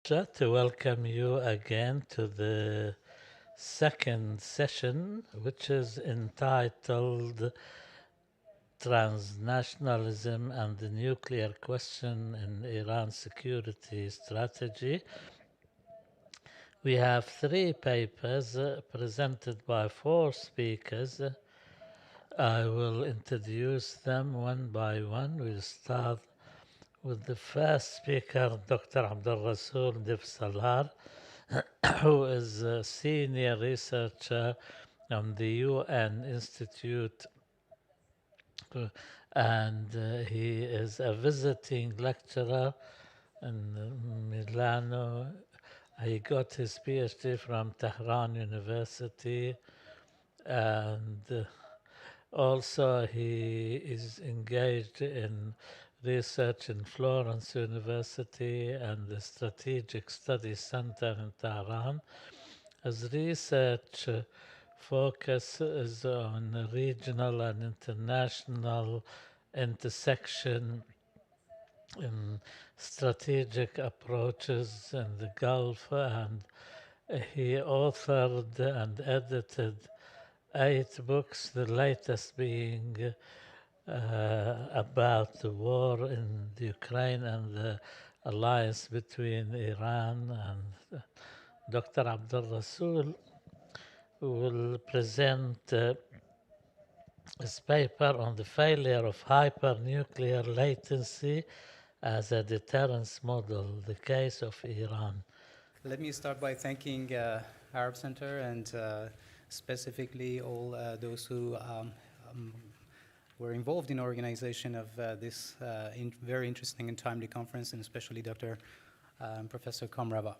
Pleasure to welcome you again to the second session, which is entitled Transnationalism and the Nuclear Question in Iran's Security Strategy. We have three papers presented by four speakers. I will introduce them one by one. We'll start with the first speaker, Dr. Abdolrasool Divsallar, who is a senior researcher on the UN Institute, and he is a visiting lecturer in Milano. He got his PhD from Tehran University, and also he is engaged in research in Florence University and the Strategic Studies Center in Tehran. His research focus is on regional and international intersection in strategic approaches in the Gulf, and he authored and edited 8 books, the latest being about the war in the Ukraine and the alliance between Iran and Dr. Abdolrasool will present his paper on the failure of hypernuclear latency as a deterrence model, the case of Iran. Let me start by thanking Arab Center and specifically all those who were involved in organization of this very interesting and timely conference, and especially Dr. Professor Kamrava.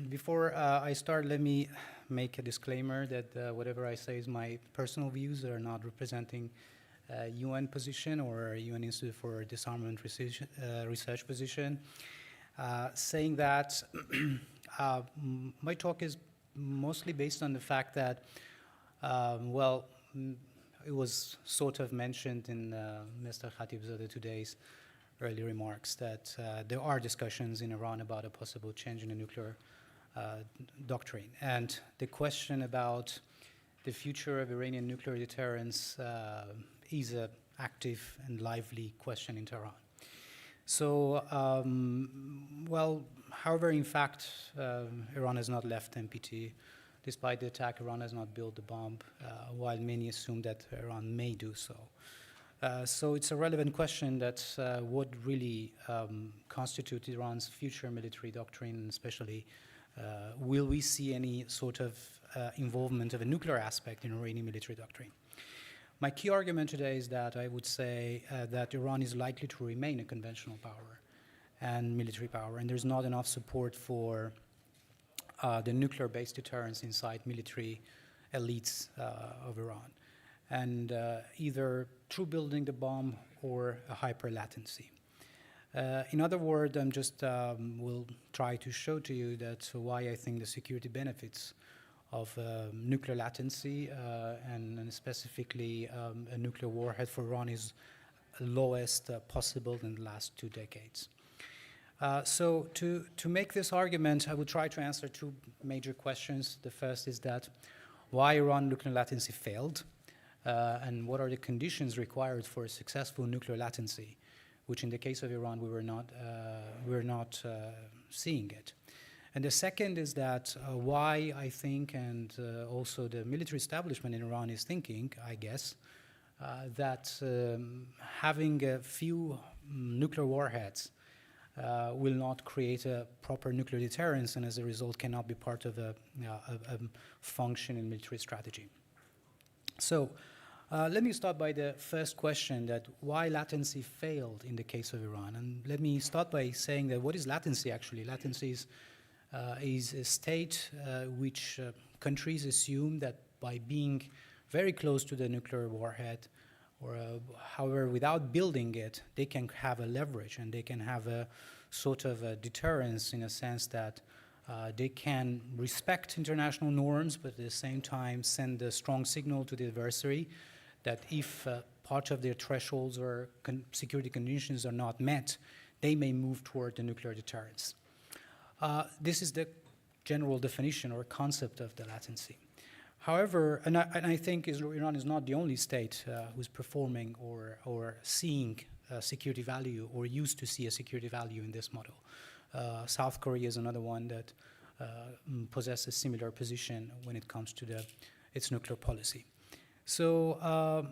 Before I start, let me make a disclaimer that whatever I say is my personal views. Are not representing UN position or UN Institute for Disarmament Research position. Saying that, my talk is mostly based on the fact that, it was sort of mentioned in Mr. Khatibzadeh today's early remarks that there are discussions in Iran about a possible change in the nuclear doctrine. And the question about the future of Iranian nuclear deterrence is an active and lively question in Tehran. So, however, in fact, Iran has not left NPT. Despite the attack, Iran has not built the bomb, while many assume that Iran may do so. So it's a relevant question that would really constitute Iran's future military doctrine, especially will we see any sort of involvement of a nuclear aspect in Iranian military doctrine? My key argument today is that I would say that Iran is likely to remain a conventional power and military power, and there's not enough support for the nuclear-based deterrence inside military elites of Iran, and either through building the bomb or a hyper-latency. In other words, I'm just will try to show to you that why I think the security benefits of nuclear latency and specifically a nuclear warhead for Iran is lowest possible in the last 2 decades. So to make this argument, I would try to answer 2 major questions. The first is that why Iran nuclear latency failed, and what are the conditions required for a successful nuclear latency, which in the case of Iran we were not seeing it. And the second is that why I think, and also the military establishment in Iran is thinking, I guess, that having a few nuclear warheads will not create a proper nuclear deterrence, and as a result cannot be part of a function in military strategy. So let me start by the first question, that why latency failed in the case of Iran. And let me start by saying that what is latency actually? Latency is a state which countries assume that by being very close to the nuclear warhead, or however, without building it, they can have a leverage and they can have a sort of a deterrence in a sense that they can respect international norms, but at the same time send a strong signal to the adversary that if part of their thresholds or security conditions are not met, they may move toward the nuclear deterrence. This is the general definition or concept of the latency. However, and I think Iran is not the only state who's performing or seeing security value or used to see a security value in this model. South Korea is another one that possesses similar position when it comes to its nuclear policy. So,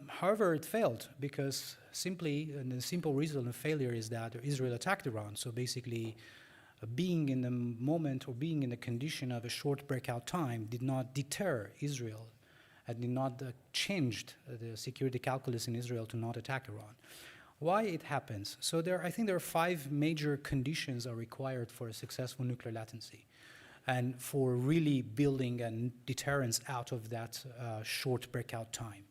however, it failed because and the simple reason of failure is that Israel attacked Iran. So basically, being in the moment or being in the condition of a short breakout time did not deter Israel and did not change the security calculus in Israel to not attack Iran. Why it happens? So I think there are 5 major conditions are required for a successful nuclear latency and for really building a deterrence out of that short breakout time.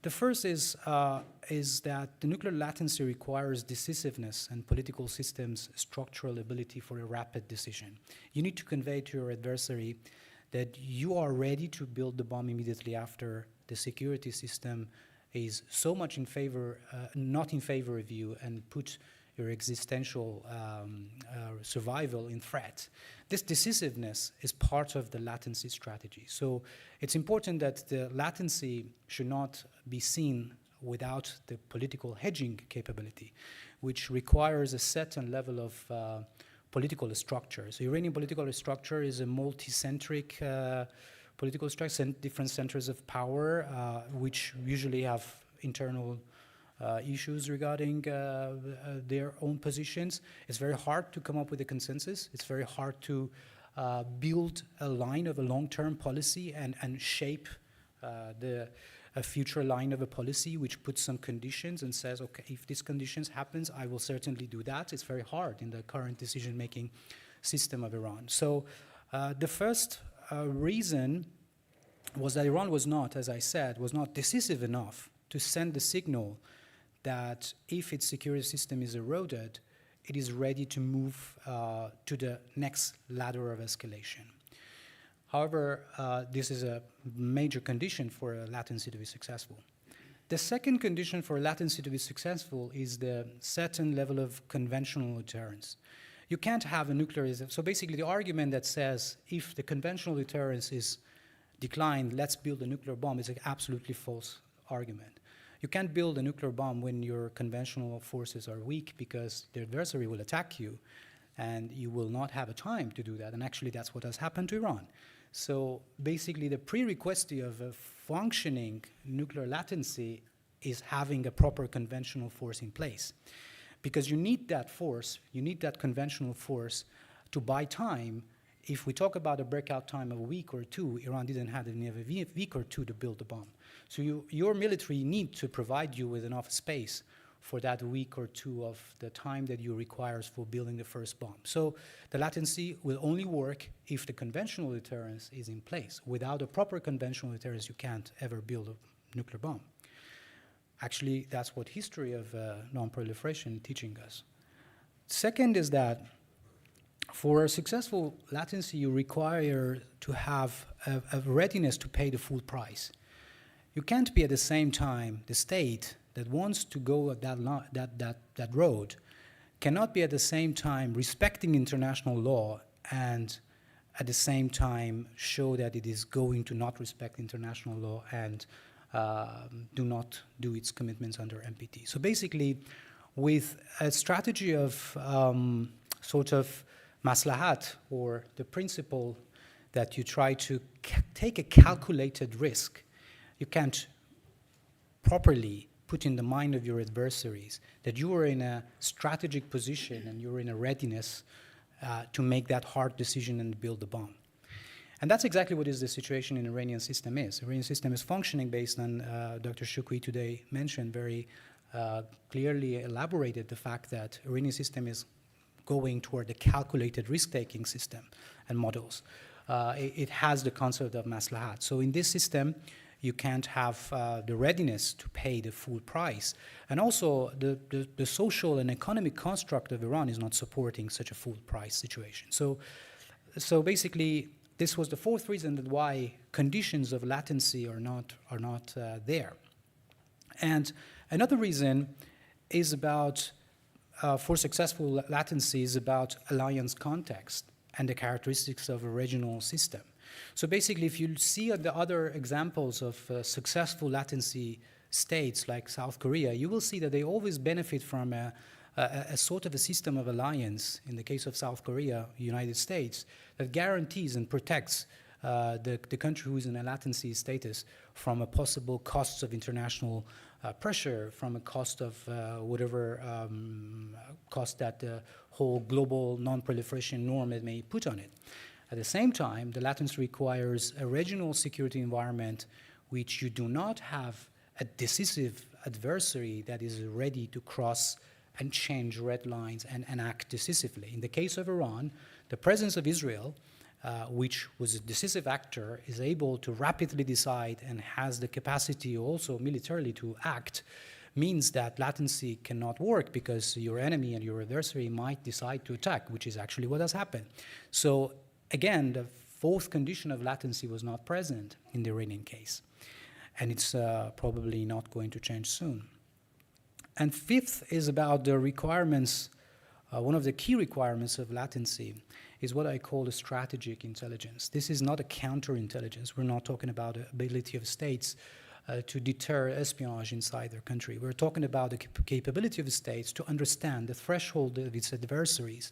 The first is that the nuclear latency requires decisiveness and political systems' structural ability for a rapid decision. You need to convey to your adversary that you are ready to build the bomb immediately after the security system is so much in favor, not in favor of you, and put your existential survival in threat. This decisiveness is part of the latency strategy. So it's important that the latency should not be seen without the political hedging capability, which requires a certain level of political structure. So Iranian political structure is a multi-centric political structure, different centers of power, which usually have internal issues regarding their own positions. It's very hard to come up with a consensus. It's very hard to build a line of a long-term policy and shape a future line of a policy which puts some conditions and says, okay, if these conditions happens, I will certainly do that. It's very hard in the current decision-making system of Iran. So the first reason was that Iran was not, as I said, was not decisive enough to send the signal that if its security system is eroded, it is ready to move to the next ladder of escalation. However, this is a major condition for a latency to be successful. The second condition for latency to be successful is the certain level of conventional deterrence. You can't have a nuclear, so basically the argument that says if the conventional deterrence is declined, let's build a nuclear bomb is an absolutely false argument. You can't build a nuclear bomb when your conventional forces are weak because the adversary will attack you and you will not have a time to do that. And actually that's what has happened to Iran. So basically the prerequisite of a functioning nuclear latency is having a proper conventional force in place. Because you need that force, you need that conventional force to buy time. If we talk about a breakout time of a week or two, Iran didn't have a week or two to build the bomb. So your military need to provide you with enough space for that week or two of the time that you requires for building the first bomb. So the latency will only work if the conventional deterrence is in place. Without a proper conventional deterrence, you can't ever build a nuclear bomb. Actually, that's what history of non-proliferation is teaching us. Second is that for a successful latency, you require to have a readiness to pay the full price. You can't be at the same time, the state that wants to go that road cannot be at the same time respecting international law and at the same time show that it is going to not respect international law and do not do its commitments under NPT. So basically, with a strategy of sort of maslahat, or the principle that you try to take a calculated risk, you can't properly put in the mind of your adversaries that you are in a strategic position and you're in a readiness to make that hard decision and build the bomb. And that's exactly what is the situation in the Iranian system is. The Iranian system is functioning based on, Dr. Shukri today mentioned very clearly elaborated the fact that the Iranian system is going toward the calculated risk-taking system and models. It has the concept of maslahat. So in this system, you can't have the readiness to pay the full price. And also, the social and economic construct of Iran is not supporting such a full price situation. So basically, this was the fourth reason that why conditions of latency are not there. And another reason is about, for successful latency, is about alliance context and the characteristics of a regional system. So basically, if you see the other examples of successful latency states like South Korea, you will see that they always benefit from a sort of a system of alliance, in the case of South Korea, United States, that guarantees and protects the country who is in a latency status from a possible costs of international pressure, from a cost of whatever cost that the whole global non-proliferation norm may put on it. At the same time, the latency requires a regional security environment which you do not have a decisive adversary that is ready to cross and change red lines and act decisively. In the case of Iran, the presence of Israel, which was a decisive actor, is able to rapidly decide and has the capacity also militarily to act, means that latency cannot work because your enemy and your adversary might decide to attack, which is actually what has happened. So again, the fourth condition of latency was not present in the Iranian case, and it's probably not going to change soon. And fifth is about the requirements. One of the key requirements of latency is what I call a strategic intelligence. This is not a counterintelligence. We're not talking about the ability of states to deter espionage inside their country. We're talking about the capability of states to understand the threshold of its adversaries.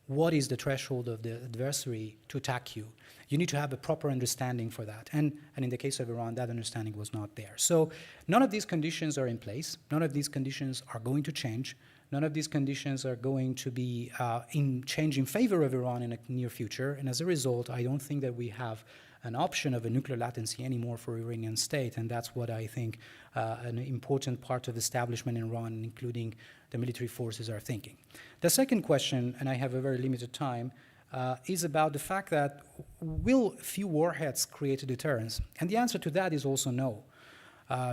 What is the threshold of the adversary to attack you? You need to have a proper understanding for that. And in the case of Iran, that understanding was not there. So none of these conditions are in place. None of these conditions are going to change. None of these conditions are going to be change in favor of Iran in the near future. And as a result, I don't think that we have an option of a nuclear latency anymore for Iranian state. And that's what I think an important part of establishment in Iran, including the military forces, are thinking. The second question, and I have a very limited time, is about the fact that will few warheads create a deterrence? And the answer to that is also no.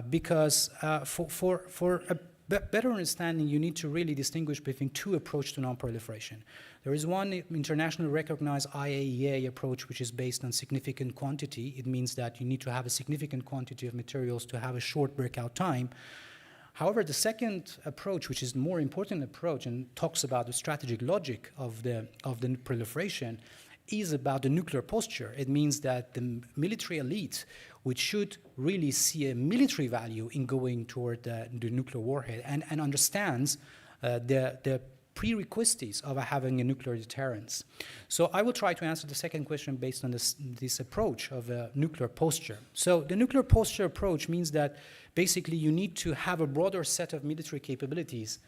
Because for a better understanding, you need to really distinguish between two approaches to non-proliferation. There is one internationally recognized IAEA approach, which is based on significant quantity. It means that you need to have a significant quantity of materials to have a short breakout time. However, the second approach, which is the more important approach and talks about the strategic logic of the proliferation, is about the nuclear posture. It means that the military elite, which should really see a military value in going toward the nuclear warhead and understands the prerequisites of having a nuclear deterrence. So I will try to answer the second question based on this approach of a nuclear posture. So the nuclear posture approach means that basically you need to have a broader set of military capabilities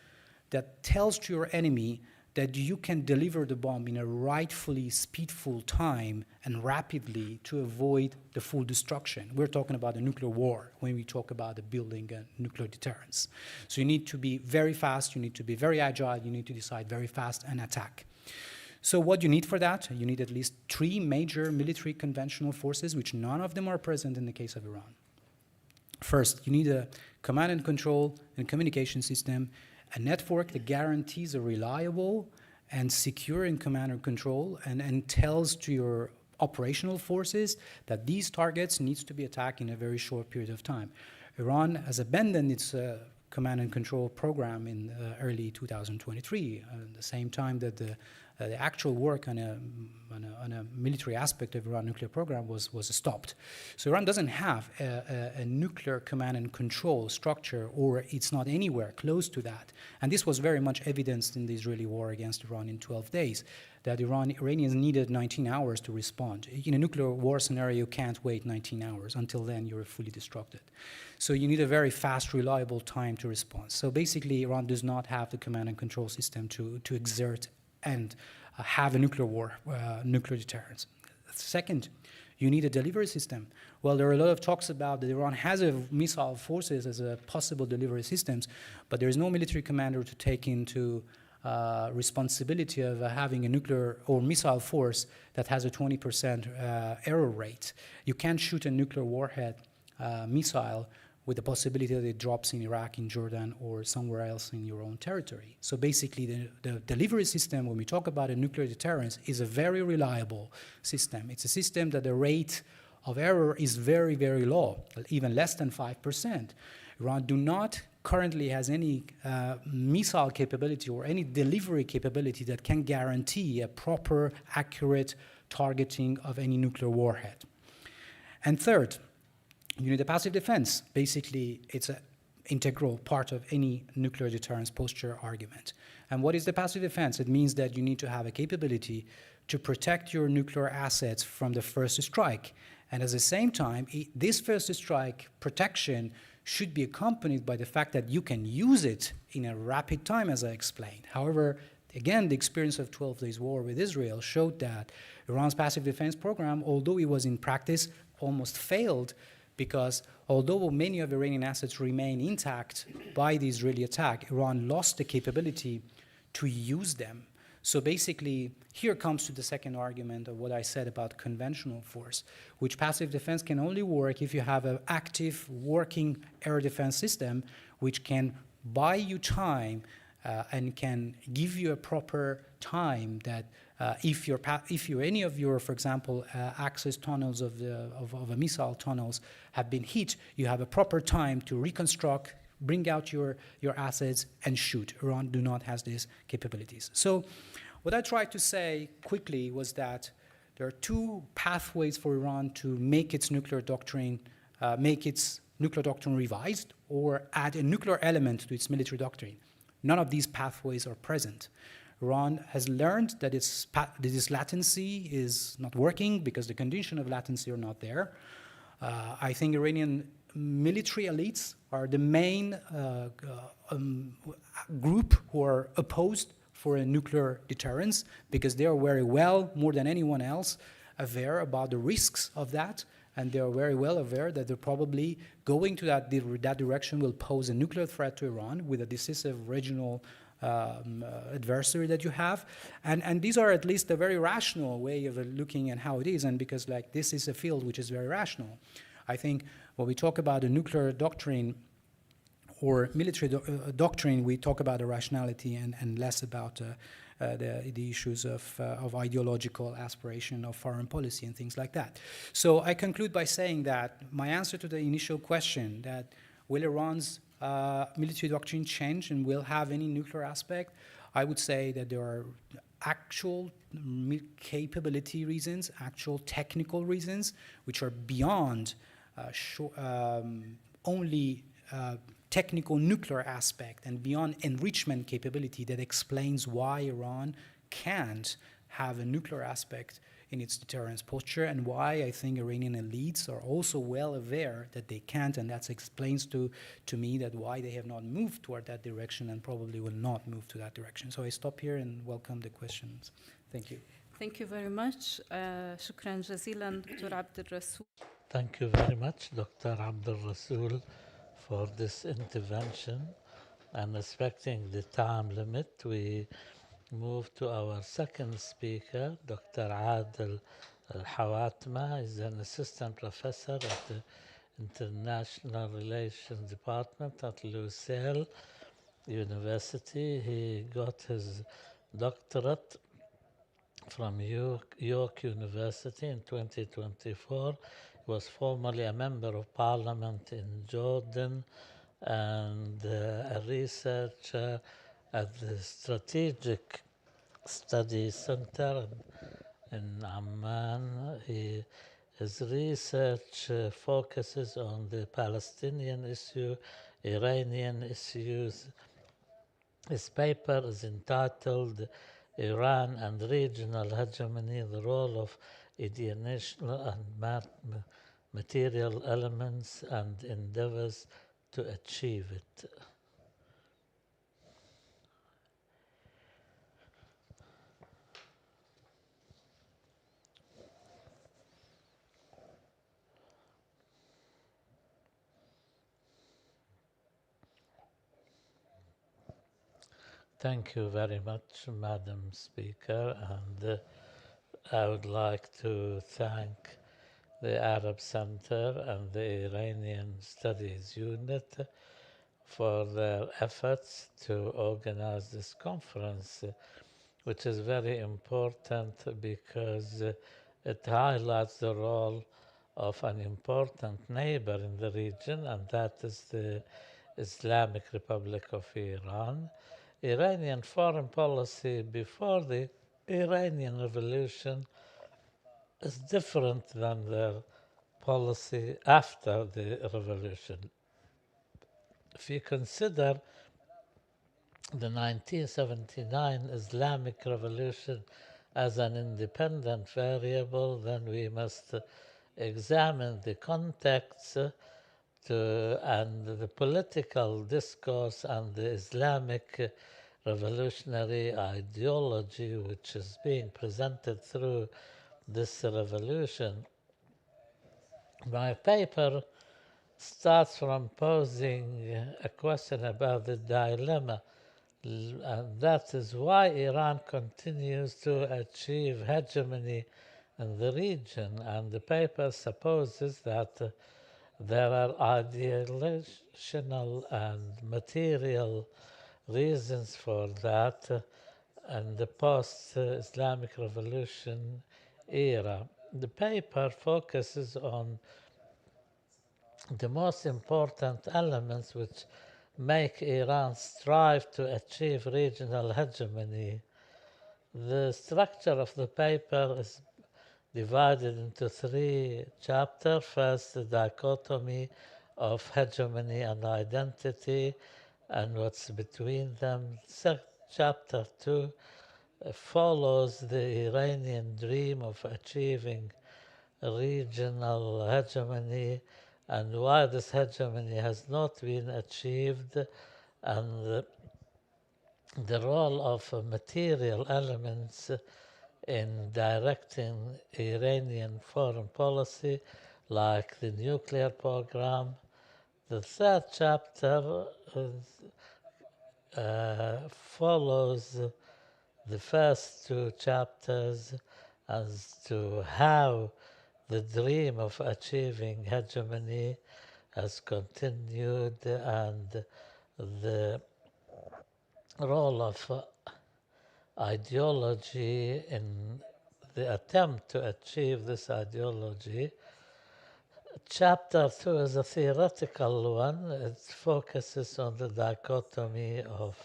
that tells to your enemy that you can deliver the bomb in a rightfully speedful time and rapidly to avoid the full destruction. We're talking about a nuclear war when we talk about the building a nuclear deterrence. So you need to be very fast, you need to be very agile, you need to decide very fast and attack. So what you need for that? You need at least 3 major military conventional forces, which none of them are present in the case of Iran. First, you need a command and control and communication system, a network that guarantees a reliable and secure in command and control and tells to your operational forces that these targets needs to be attacked in a very short period of time. Iran has abandoned its command and control program in early 2023, at the same time that the actual work on a military aspect of Iran nuclear program was stopped. So Iran doesn't have a nuclear command and control structure, or it's not anywhere close to that. And this was very much evidenced in the Israeli war against Iran in 12 days, that Iranians needed 19 hours to respond. In a nuclear war scenario, you can't wait 19 hours. Until then, you're fully destructed. So you need a very fast, reliable time to respond. So basically, Iran does not have the command and control system to exert and have a nuclear war, nuclear deterrence. Second, you need a delivery system. Well, there are a lot of talks about that Iran has a missile forces as a possible delivery systems, but there is no military commander to take into responsibility of having a nuclear or missile force that has a 20% error rate. You can't shoot a nuclear warhead missile with the possibility that it drops in Iraq, in Jordan, or somewhere else in your own territory. So basically, the delivery system, when we talk about a nuclear deterrence, is a very reliable system. It's a system that the rate of error is very, very low, even less than 5%. Iran do not currently has any missile capability or any delivery capability that can guarantee a proper, accurate targeting of any nuclear warhead. And third, you need a passive defense. Basically, it's an integral part of any nuclear deterrence posture argument. And what is the passive defense? It means that you need to have a capability to protect your nuclear assets from the first strike. And at the same time, this first strike protection should be accompanied by the fact that you can use it in a rapid time, as I explained. However, again, the experience of 12 days war with Israel showed that Iran's passive defense program, although it was in practice, almost failed, because although many of Iranian assets remain intact by the Israeli attack, Iran lost the capability to use them. So basically, here comes to the second argument of what I said about conventional force, which passive defense can only work if you have an active working air defense system which can buy you time and can give you a proper time that if any of your, for example, access tunnels of a missile tunnels have been hit, you have a proper time to reconstruct, bring out your assets and shoot. Iran do not have these capabilities. So what I tried to say quickly was that there are two pathways for Iran to make its nuclear doctrine, revised or add a nuclear element to its military doctrine. None of these pathways are present. Iran has learned that this latency is not working because the conditions of latency are not there. I think Iranian military elites are the main group who are opposed for a nuclear deterrence because they are very well, more than anyone else, aware about the risks of that, and they are very well aware that they're probably going to that direction will pose a nuclear threat to Iran with a decisive regional adversary that you have. And these are at least a very rational way of looking at how it is, and because like this is a field which is very rational. I think when we talk about a nuclear doctrine or military doctrine, we talk about the rationality and less about the issues of ideological aspiration of foreign policy and things like that. So I conclude by saying that my answer to the initial question that will Iran's military doctrine change and will have any nuclear aspect, I would say that there are actual capability reasons, actual technical reasons, which are beyond only technical nuclear aspect and beyond enrichment capability that explains why Iran can't have a nuclear aspect in its deterrence posture, and why I think Iranian elites are also well aware that they can't, and that explains to me that why they have not moved toward that direction and probably will not move to that direction. So I stop here and welcome the questions. Thank you. Thank you very much. شكرا جزيلا دكتور عبد الرسول. Thank you very much, Dr. Abdolrasool, for this intervention. And respecting the time limit, we move to our second speaker, Dr. Adel Al-Hawatmeh. He's an assistant professor at the International Relations Department at Lucille University. He got his doctorate from York University in 2024. He was formerly a member of parliament in Jordan and a researcher at the Strategic Studies Center in Amman. His research focuses on the Palestinian issue, Iranian issues. His paper is entitled Iran and Regional Hegemony, the Role of Ideational and Material Elements and Endeavors to Achieve it. Thank you very much, Madam Speaker, and I would like to thank the Arab Center and the Iranian Studies Unit for their efforts to organize this conference, which is very important because it highlights the role of an important neighbor in the region, and that is the Islamic Republic of Iran. Iranian foreign policy before the Iranian Revolution is different than their policy after the revolution. If you consider the 1979 Islamic Revolution as an independent variable, then we must examine the context and the political discourse and the Islamic revolutionary ideology which is being presented through this revolution. My paper starts from posing a question about the dilemma, and that is why Iran continues to achieve hegemony in the region. And the paper supposes that there are ideological and material reasons for that in the post-Islamic Revolution era. The paper focuses on the most important elements which make Iran strive to achieve regional hegemony. The structure of the paper is divided into 3 chapters. First, the dichotomy of hegemony and identity and what's between them. Chapter 2 follows the Iranian dream of achieving regional hegemony and why this hegemony has not been achieved, and the role of material elements in directing Iranian foreign policy, like the nuclear program. The third chapter follows the first 2 chapters as to how the dream of achieving hegemony has continued and the role of ideology in the attempt to achieve this ideology. Chapter 2 is a theoretical one. It focuses on the dichotomy of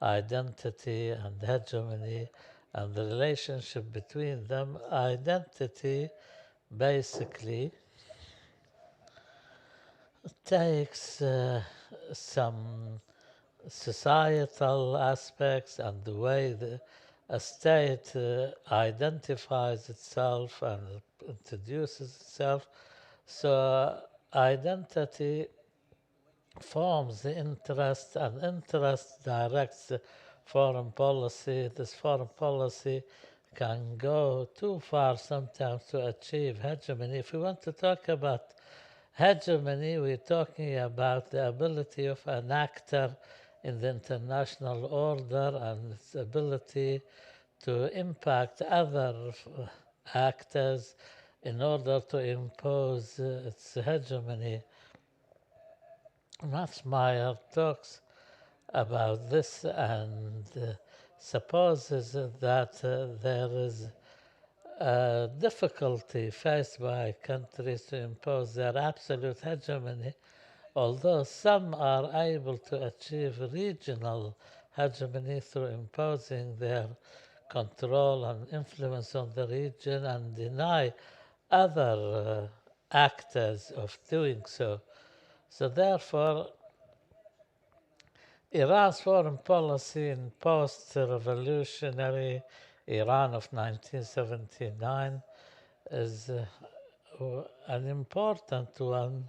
identity and hegemony and the relationship between them. Identity basically takes some societal aspects and the way a state identifies itself and introduces itself. So identity forms the interest, and interest directs foreign policy. This foreign policy can go too far sometimes to achieve hegemony. If we want to talk about hegemony, we're talking about the ability of an actor in the international order and its ability to impact other actors in order to impose its hegemony. Max Meyer talks about this and supposes that there is a difficulty faced by countries to impose their absolute hegemony, although some are able to achieve regional hegemony through imposing their control and influence on the region and deny other actors of doing so. So therefore, Iran's foreign policy in post-revolutionary Iran of 1979 is an important one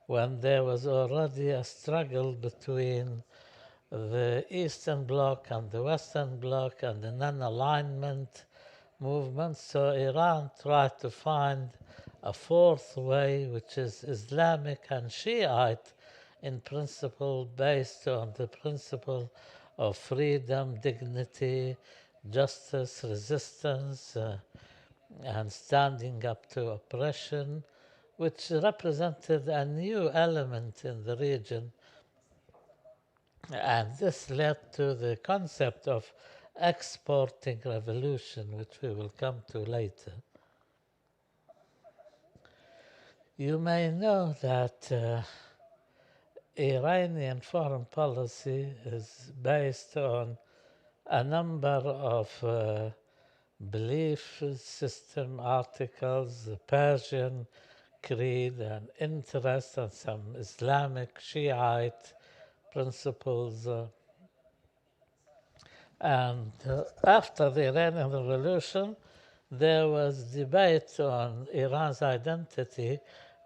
when there was already a struggle between the Eastern Bloc and the Western Bloc and the non-alignment movement. So Iran tried to find a fourth way, which is Islamic and Shiite in principle, based on the principle of freedom, dignity, justice, resistance, and standing up to oppression, which represented a new element in the region. And this led to the concept of exporting revolution, which we will come to later. You may know that Iranian foreign policy is based on a number of belief system articles, the Persian creed and interest, and some Islamic Shiite principles. And after the Iranian Revolution, there was debate on Iran's identity,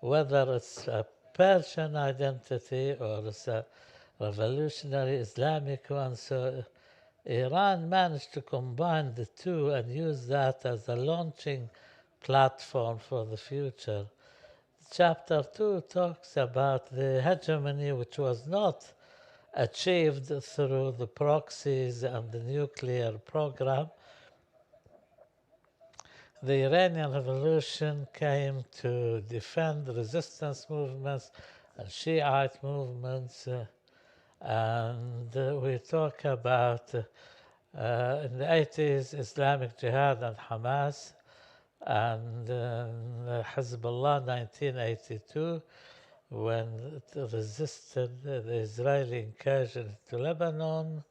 whether it's a Persian identity or it's a revolutionary Islamic one. So Iran managed to combine the two and use that as a launching platform for the future. Chapter 2 talks about the hegemony, which was not achieved through the proxies and the nuclear program. The Iranian Revolution came to defend resistance movements and Shiite movements, and we talk about in the 80s Islamic Jihad and Hamas, and Hezbollah 1982 when it resisted the Israeli incursion into Lebanon.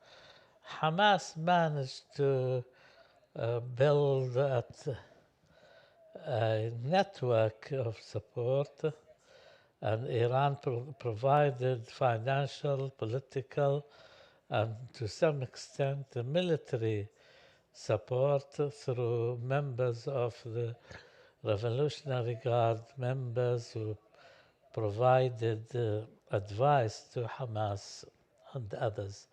Hamas managed to build a network of support, and Iran provided financial, political, and to some extent military support through members of the Revolutionary Guard, members who provided advice to Hamas and others.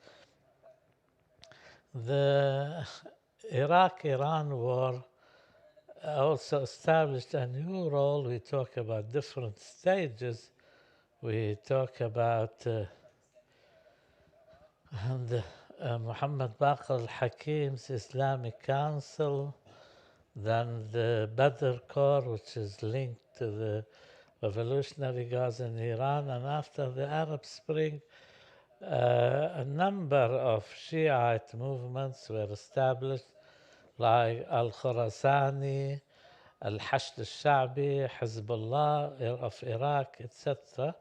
The Iraq-Iran war also established a new role. We talk about different stages. We talk about Mohammad Baqir al-Hakim's Islamic Council, then the Badr Corps, which is linked to the revolutionary Gaza in Iran, and after the Arab Spring, a number of Shiite movements were established, like Al-Khurasani, Al-Hashd al-Sha'bi, Hezbollah of Iraq, etc.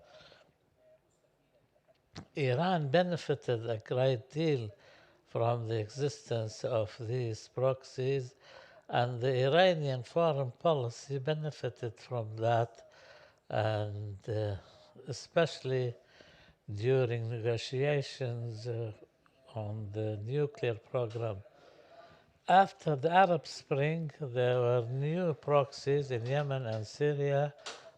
Iran benefited a great deal from the existence of these proxies, and the Iranian foreign policy benefited from that, and especially during negotiations on the nuclear program. After the Arab Spring, there were new proxies in Yemen and Syria,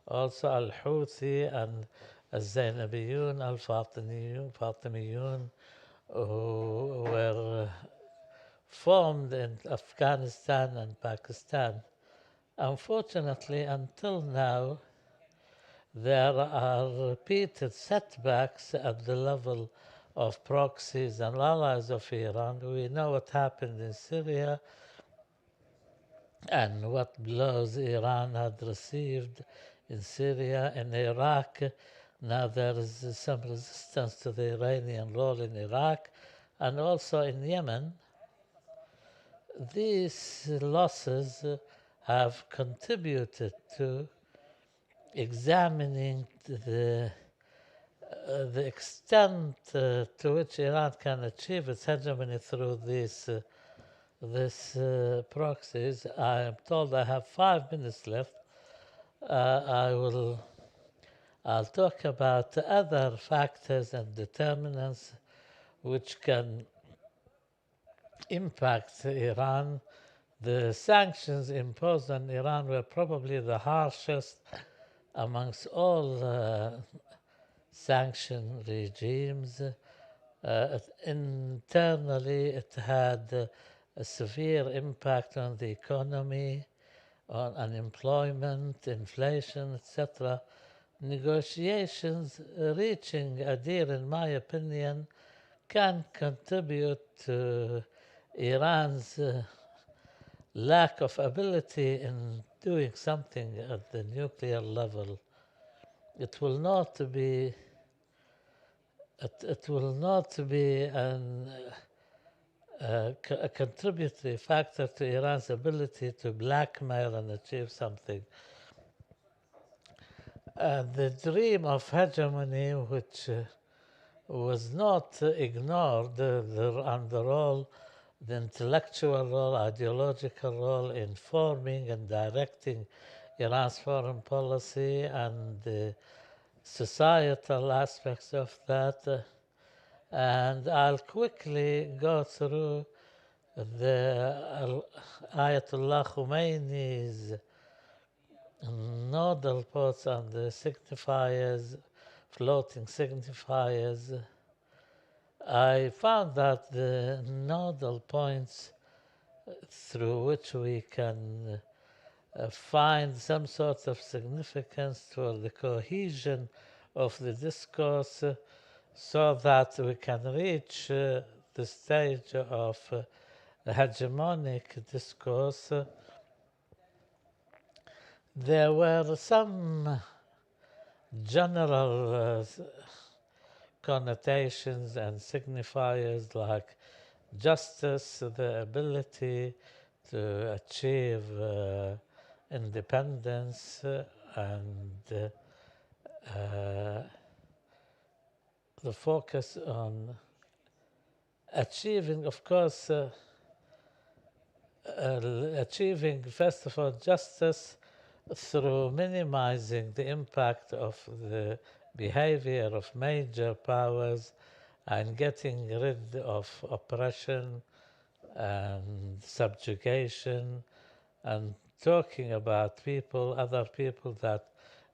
also Al-Houthi and Al-Zainabiyun, Al-Fatimiyun, who were formed in Afghanistan and Pakistan. Unfortunately, until now, there are repeated setbacks at the level of proxies and allies of Iran. We know what happened in Syria and what blows Iran had received in Syria. In Iraq, now there is some resistance to the Iranian role in Iraq, and also in Yemen. These losses have contributed to examining the extent to which Iran can achieve its hegemony through these proxies. I am told I have 5 minutes left. I'll talk about other factors and determinants which can impact Iran. The sanctions imposed on Iran were probably the harshest amongst all sanction regimes. Internally, it had a severe impact on the economy, on unemployment, inflation, etc. Negotiations reaching a deal, in my opinion, can contribute to Iran's lack of ability in doing something at the nuclear level. It will not be a contributory factor to Iran's ability to blackmail and achieve something. The dream of hegemony, which was not ignored, and the role, the intellectual role, ideological role in forming and directing Iran's foreign policy and the societal aspects of that. And I'll quickly go through the Ayatollah Khomeini's nodal posts on the signifiers, floating signifiers. I found that the nodal points through which we can find some sort of significance for the cohesion of the discourse so that we can reach the stage of hegemonic discourse. There were some general connotations and signifiers like justice, the ability to achieve independence, and the focus on achieving, of course, achieving, first of all, justice through minimizing the impact of the behavior of major powers and getting rid of oppression and subjugation, and talking about people, other people, that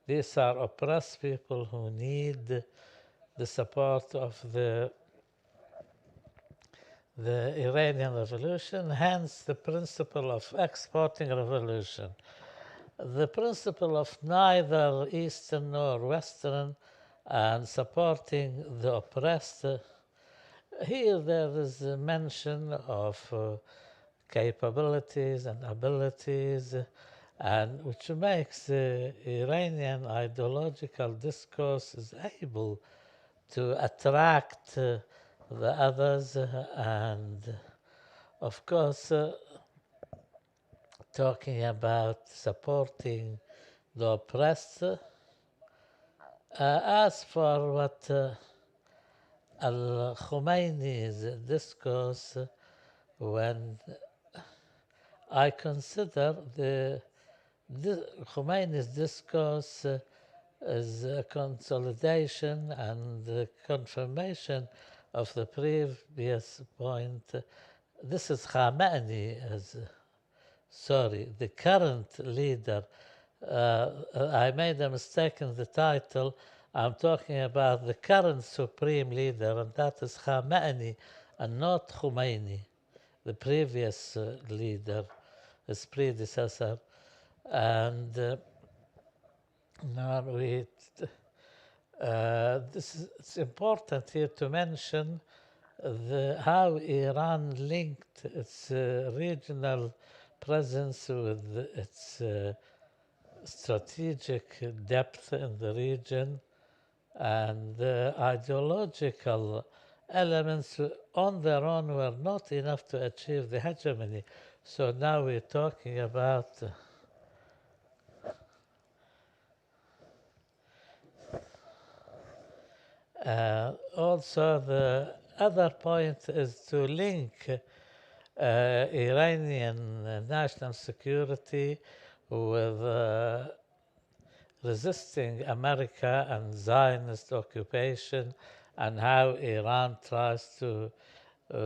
these are oppressed people who need the support of the Iranian revolution, hence the principle of exporting revolution. The principle of neither Eastern nor Western and supporting the oppressed. Here there is a mention of capabilities and abilities, and which makes the Iranian ideological discourse is able to attract the others, and of course talking about supporting the oppressed. As for what Al-Khomeini's discourse, when I consider the Khomeini's discourse as a consolidation and the confirmation of the previous point. This is Khamenei, the current leader. I made a mistake in the title. I'm talking about the current supreme leader, and that is Khamenei and not Khomeini, the previous leader, his predecessor. And now it's important here to mention how Iran linked its regional presence with its strategic depth in the region, and the ideological elements on their own were not enough to achieve the hegemony. So now we're talking about also the other point is to link Iranian national security with resisting America and Zionist occupation, and how Iran tries to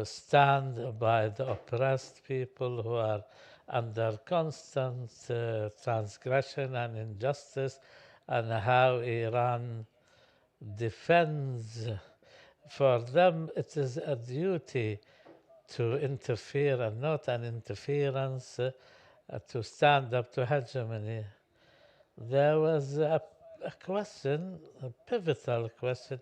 stand by the oppressed people who are under constant transgression and injustice, and how Iran defends. For them, it is a duty to interfere and not an interference, to stand up to hegemony. There was a question, a pivotal question: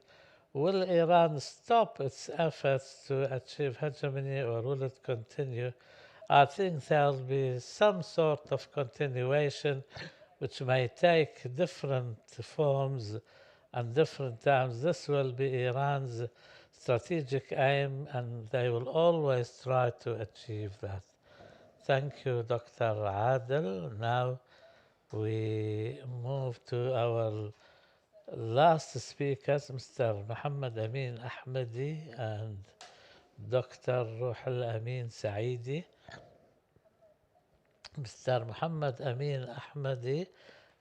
will Iran stop its efforts to achieve hegemony, or will it continue? I think there will be some sort of continuation, which may take different forms and different times. This will be Iran's strategic aim, and they will always try to achieve that. Thank you, Dr. Adel. Now we move to our Last speakers, Mr. Mohammad Amin Ahmadi and Dr. Rooholamin Saeidi. Mr. Mohammad Amin Ahmadi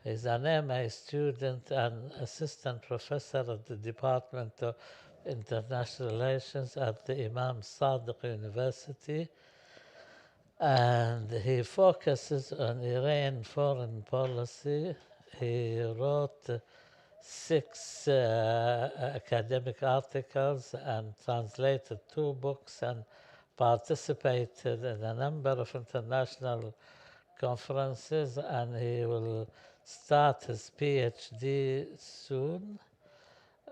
is an MA student and assistant professor at the Department of International Relations at the Imam Sadiq University, and he focuses on Iran foreign policy. He wrote six academic articles and translated 2 books and participated in a number of international conferences, and he will start his PhD soon.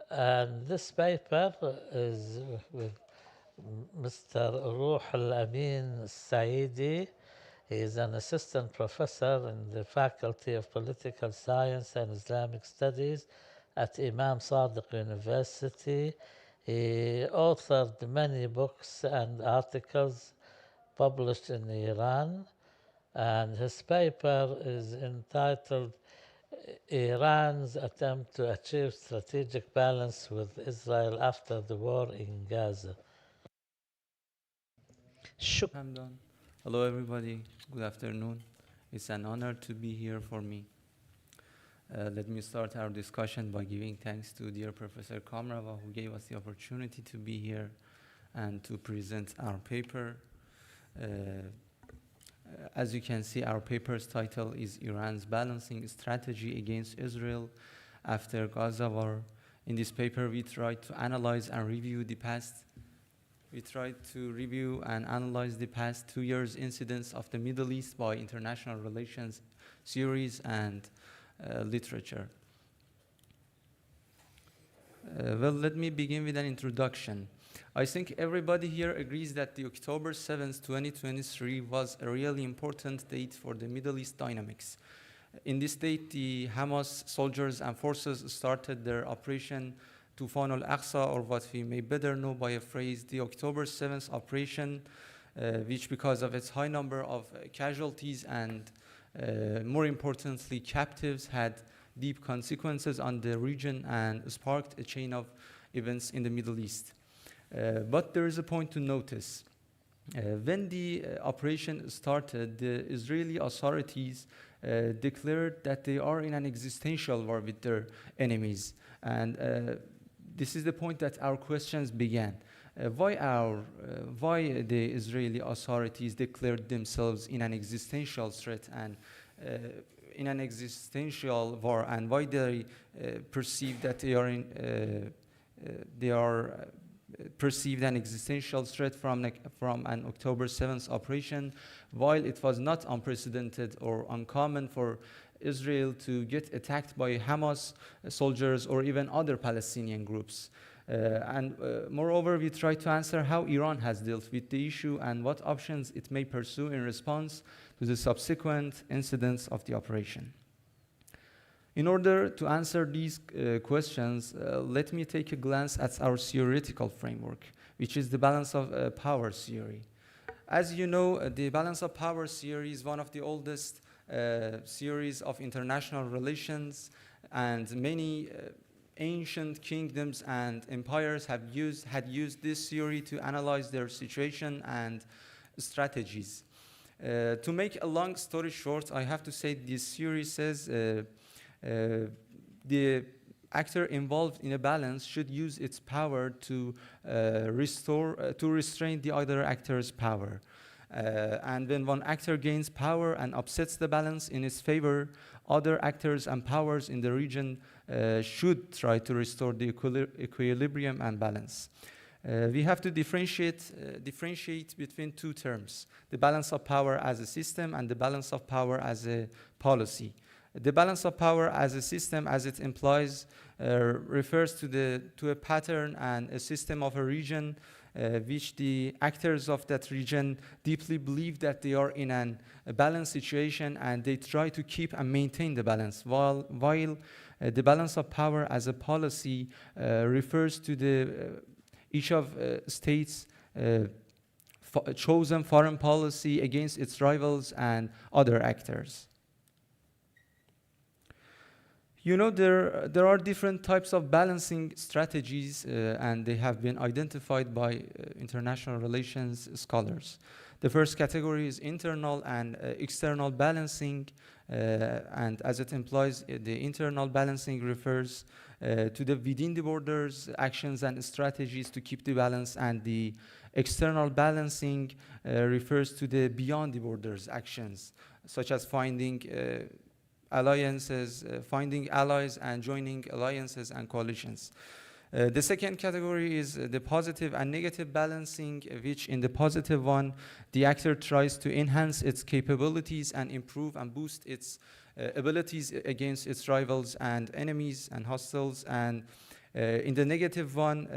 And this paper is with Mr. Rooholamin Saeidi. He is an assistant professor in the Faculty of Political Science and Islamic Studies at Imam Sadiq University. He authored many books and articles published in Iran, and his paper is entitled Iran's attempt to achieve strategic balance with Israel after the war in Gaza. Hamdan. Hello, everybody. Good afternoon. It's an honor to be here for me. Let me start our discussion by giving thanks to dear Professor Kamrava, who gave us the opportunity to be here and to present our paper. As you can see, our paper's title is Iran's Balancing Strategy Against Israel After Gaza War. In this paper, we try to analyze and review the past. We tried to review and analyze the past 2 years' incidents of the Middle East by international relations theories and literature. Well, let me begin with an introduction. I think everybody here agrees that the October 7th, 2023 was a really important date for the Middle East dynamics. In this date, the Hamas soldiers and forces started their operation Tufan al-Aqsa, or what we may better know by a phrase, the October 7th operation, which because of its high number of casualties and more importantly captives had deep consequences on the region and sparked a chain of events in the Middle East. But there is a point to notice. When the operation started, the Israeli authorities declared that they are in an existential war with their enemies. And this is the point that our questions began. Why the Israeli authorities declared themselves in an existential threat and in an existential war, and why they perceive that they are perceived an existential threat from an October 7th operation, while it was not unprecedented or uncommon for Israel to get attacked by Hamas soldiers or even other Palestinian groups. Moreover, we try to answer how Iran has dealt with the issue and what options it may pursue in response to the subsequent incidents of the operation. In order to answer these questions, let me take a glance at our theoretical framework, which is the balance of power theory. As you know, the balance of power theory is one of the oldest theories of international relations, and many ancient kingdoms and empires had used this theory to analyze their situation and strategies. To make a long story short, I have to say this theory says the actor involved in a balance should use its power to restrain the other actor's power. And when one actor gains power and upsets the balance in its favor, other actors and powers in the region should try to restore the equilibrium and balance. We have to differentiate between two terms: the balance of power as a system and the balance of power as a policy. The balance of power as a system, as it implies, refers to a pattern and a system of a region which the actors of that region deeply believe that they are in a balanced situation, and they try to keep and maintain the balance, while the balance of power as a policy refers to each of states' chosen foreign policy against its rivals and other actors. You know, there are different types of balancing strategies, and they have been identified by international relations scholars. The first category is internal and external balancing, and as it implies, the internal balancing refers to the within the borders actions and strategies to keep the balance, and the external balancing refers to the beyond the borders actions, such as finding alliances, finding allies and joining alliances and coalitions. The second category is the positive and negative balancing, which in the positive one, the actor tries to enhance its capabilities and improve and boost its abilities against its rivals and enemies and hostiles. And in the negative one,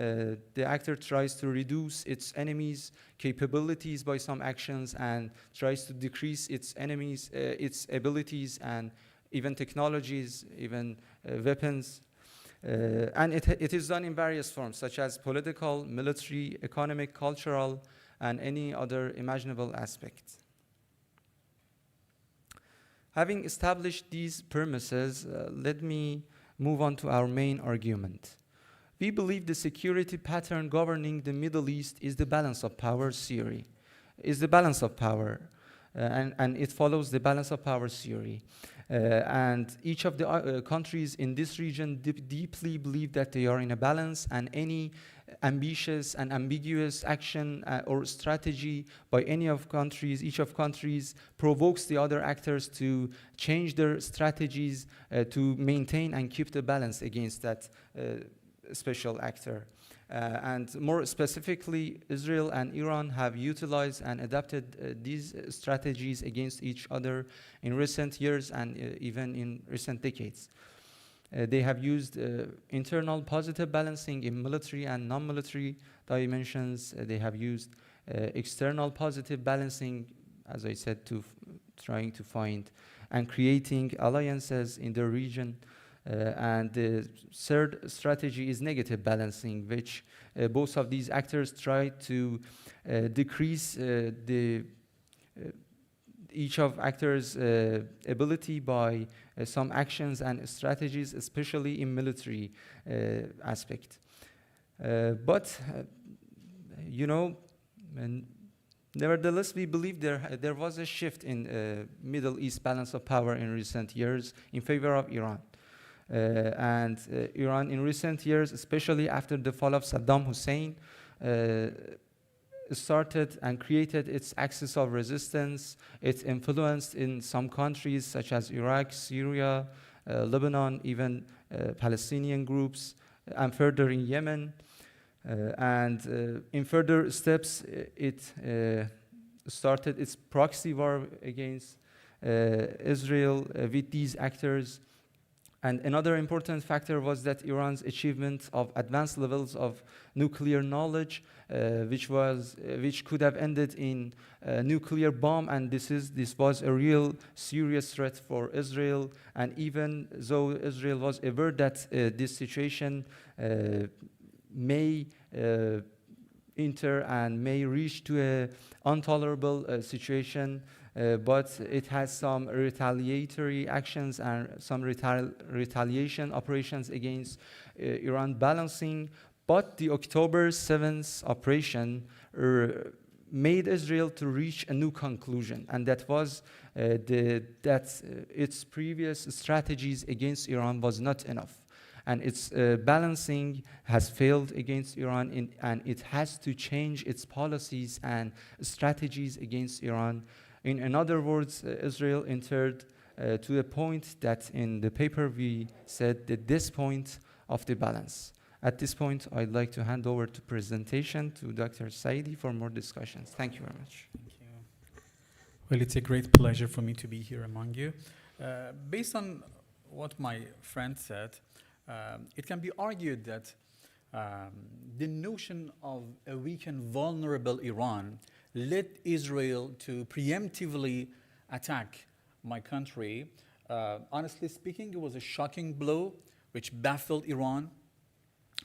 the actor tries to reduce its enemies' capabilities by some actions and tries to decrease its enemies, its abilities and even technologies, even weapons. And it is done in various forms, such as political, military, economic, cultural, and any other imaginable aspect. Having established these premises, let me move on to our main argument. We believe the security pattern governing the Middle East is the balance of power theory, and it follows the balance of power theory. And each of the countries in this region deeply believe that they are in a balance, and any ambitious and ambiguous action or strategy by each of countries provokes the other actors to change their strategies to maintain and keep the balance against that special actor. And more specifically, Israel and Iran have utilized and adapted these strategies against each other in recent years and even in recent decades. They have used internal positive balancing in military and non-military dimensions. They have used external positive balancing, as I said, to trying to find and creating alliances in the region. And the third strategy is negative balancing, which both of these actors try to decrease each of actors' ability by some actions and strategies, especially in military aspect. But you know, nevertheless, we believe there was a shift in Middle East balance of power in recent years in favor of Iran. And Iran in recent years, especially after the fall of Saddam Hussein, started and created its axis of resistance. It's influenced in some countries such as Iraq, Syria, Lebanon, even Palestinian groups, and further in Yemen. And in further steps, it started its proxy war against Israel with these actors. And another important factor was that Iran's achievement of advanced levels of nuclear knowledge, which could have ended in a nuclear bomb, and this was a real serious threat for Israel. And even though Israel was aware that this situation may enter and may reach to an intolerable situation, but it has some retaliatory actions and some retaliation operations against Iran balancing. But the October 7th operation made Israel to reach a new conclusion, and that was that its previous strategies against Iran was not enough. And its balancing has failed against Iran, and it has to change its policies and strategies against Iran. In other words, Israel entered to a point that in the paper we said that this point of the balance. At this point, I'd like to hand over to presentation to Dr. Saeidi for more discussions. Thank you very much. Thank you. Well, it's a great pleasure for me to be here among you. Based on what my friend said, it can be argued that the notion of a weak and vulnerable Iran led Israel to preemptively attack my country. Honestly speaking, it was a shocking blow which baffled Iran.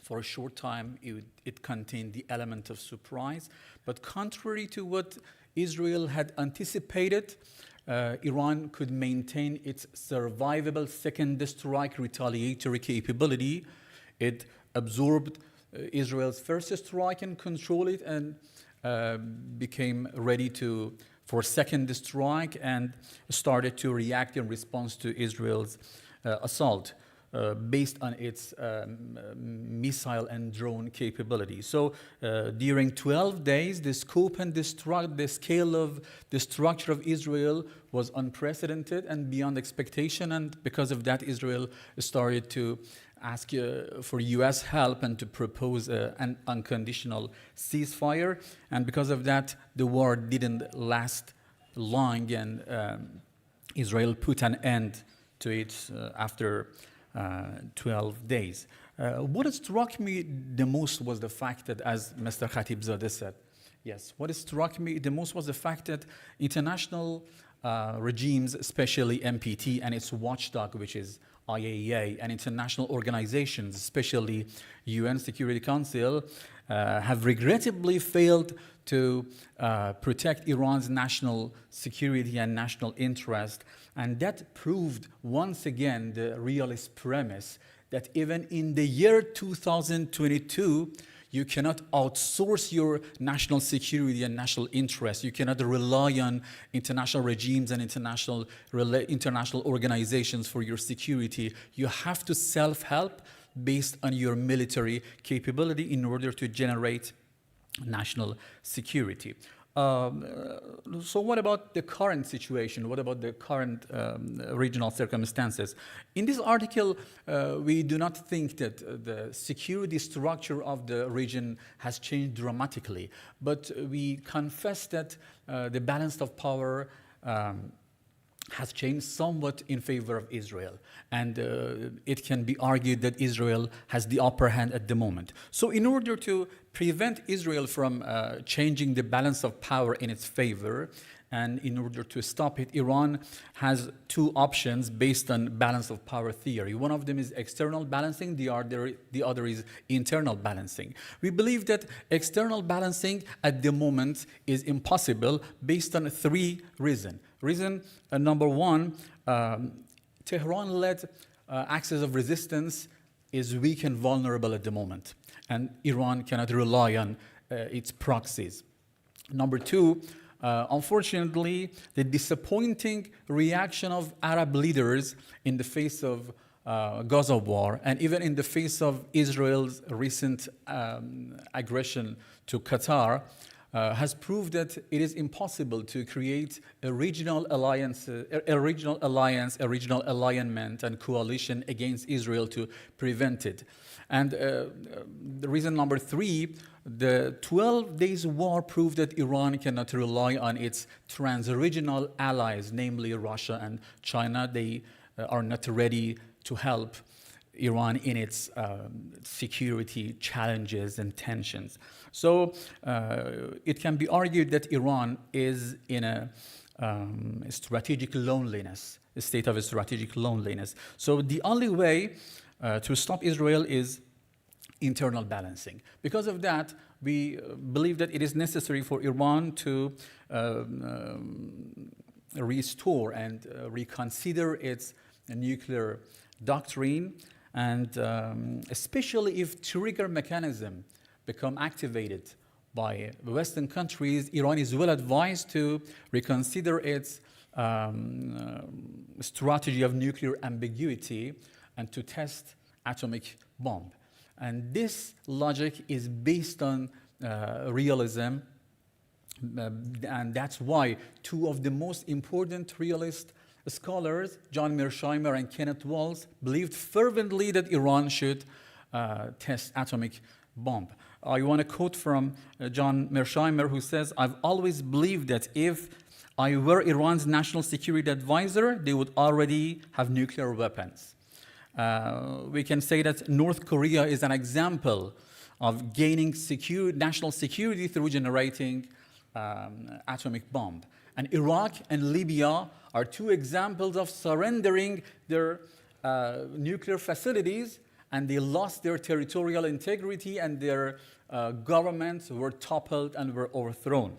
For a short time, it contained the element of surprise. But contrary to what Israel had anticipated, Iran could maintain its survivable second strike retaliatory capability. It absorbed Israel's first strike and controlled it, and became ready for second strike and started to react in response to Israel's assault based on its missile and drone capability. So during 12 days, the scope and the scale of the structure of Israel was unprecedented and beyond expectation, and because of that, Israel started to ask for U.S. help and to propose an unconditional ceasefire. And because of that, the war didn't last long, and Israel put an end to it after 12 days. What struck me the most was the fact that, as Mr. Khatibzadeh said, yes, what struck me the most was the fact that international regimes, especially NPT and its watchdog, which is IAEA, and international organizations, especially UN Security Council, have regrettably failed to protect Iran's national security and national interest. And that proved once again the realist premise that even in the year 2022, you cannot outsource your national security and national interests. You cannot rely on international regimes and international organizations for your security. You have to self-help based on your military capability in order to generate national security. So what about the current situation? What about the current regional circumstances? In this article, we do not think that the security structure of the region has changed dramatically, but we confess that the balance of power has changed somewhat in favor of Israel. And it can be argued that Israel has the upper hand at the moment. So in order to prevent Israel from changing the balance of power in its favor, and in order to stop it, Iran has two options based on balance of power theory. One of them is external balancing, the other is internal balancing. We believe that external balancing at the moment is impossible based on three reasons. Reason number one, Tehran-led axis of resistance is weak and vulnerable at the moment, and Iran cannot rely on its proxies. Number two, unfortunately, the disappointing reaction of Arab leaders in the face of Gaza war, and even in the face of Israel's recent aggression to Qatar, has proved that it is impossible to create a regional alliance, a regional alignment and coalition against Israel to prevent it. And the reason number three, the 12 days war proved that Iran cannot rely on its trans-regional allies, namely Russia and China. They are not ready to help Iran in its security challenges and tensions. So it can be argued that Iran is in a strategic loneliness, a state of strategic loneliness. So the only way to stop Israel is internal balancing. Because of that, we believe that it is necessary for Iran to restore and reconsider its nuclear doctrine, and especially if trigger mechanism become activated by Western countries, Iran is well advised to reconsider its strategy of nuclear ambiguity and to test atomic bomb. And this logic is based on realism, and that's why two of the most important realist scholars, John Mearsheimer and Kenneth Waltz, believed fervently that Iran should test atomic bomb. I want to quote from John Mearsheimer, who says, "I've always believed that if I were Iran's national security advisor, they would already have nuclear weapons." We can say that North Korea is an example of gaining national security through generating atomic bomb. And Iraq and Libya are two examples of surrendering their nuclear facilities, and they lost their territorial integrity, and their governments were toppled and were overthrown.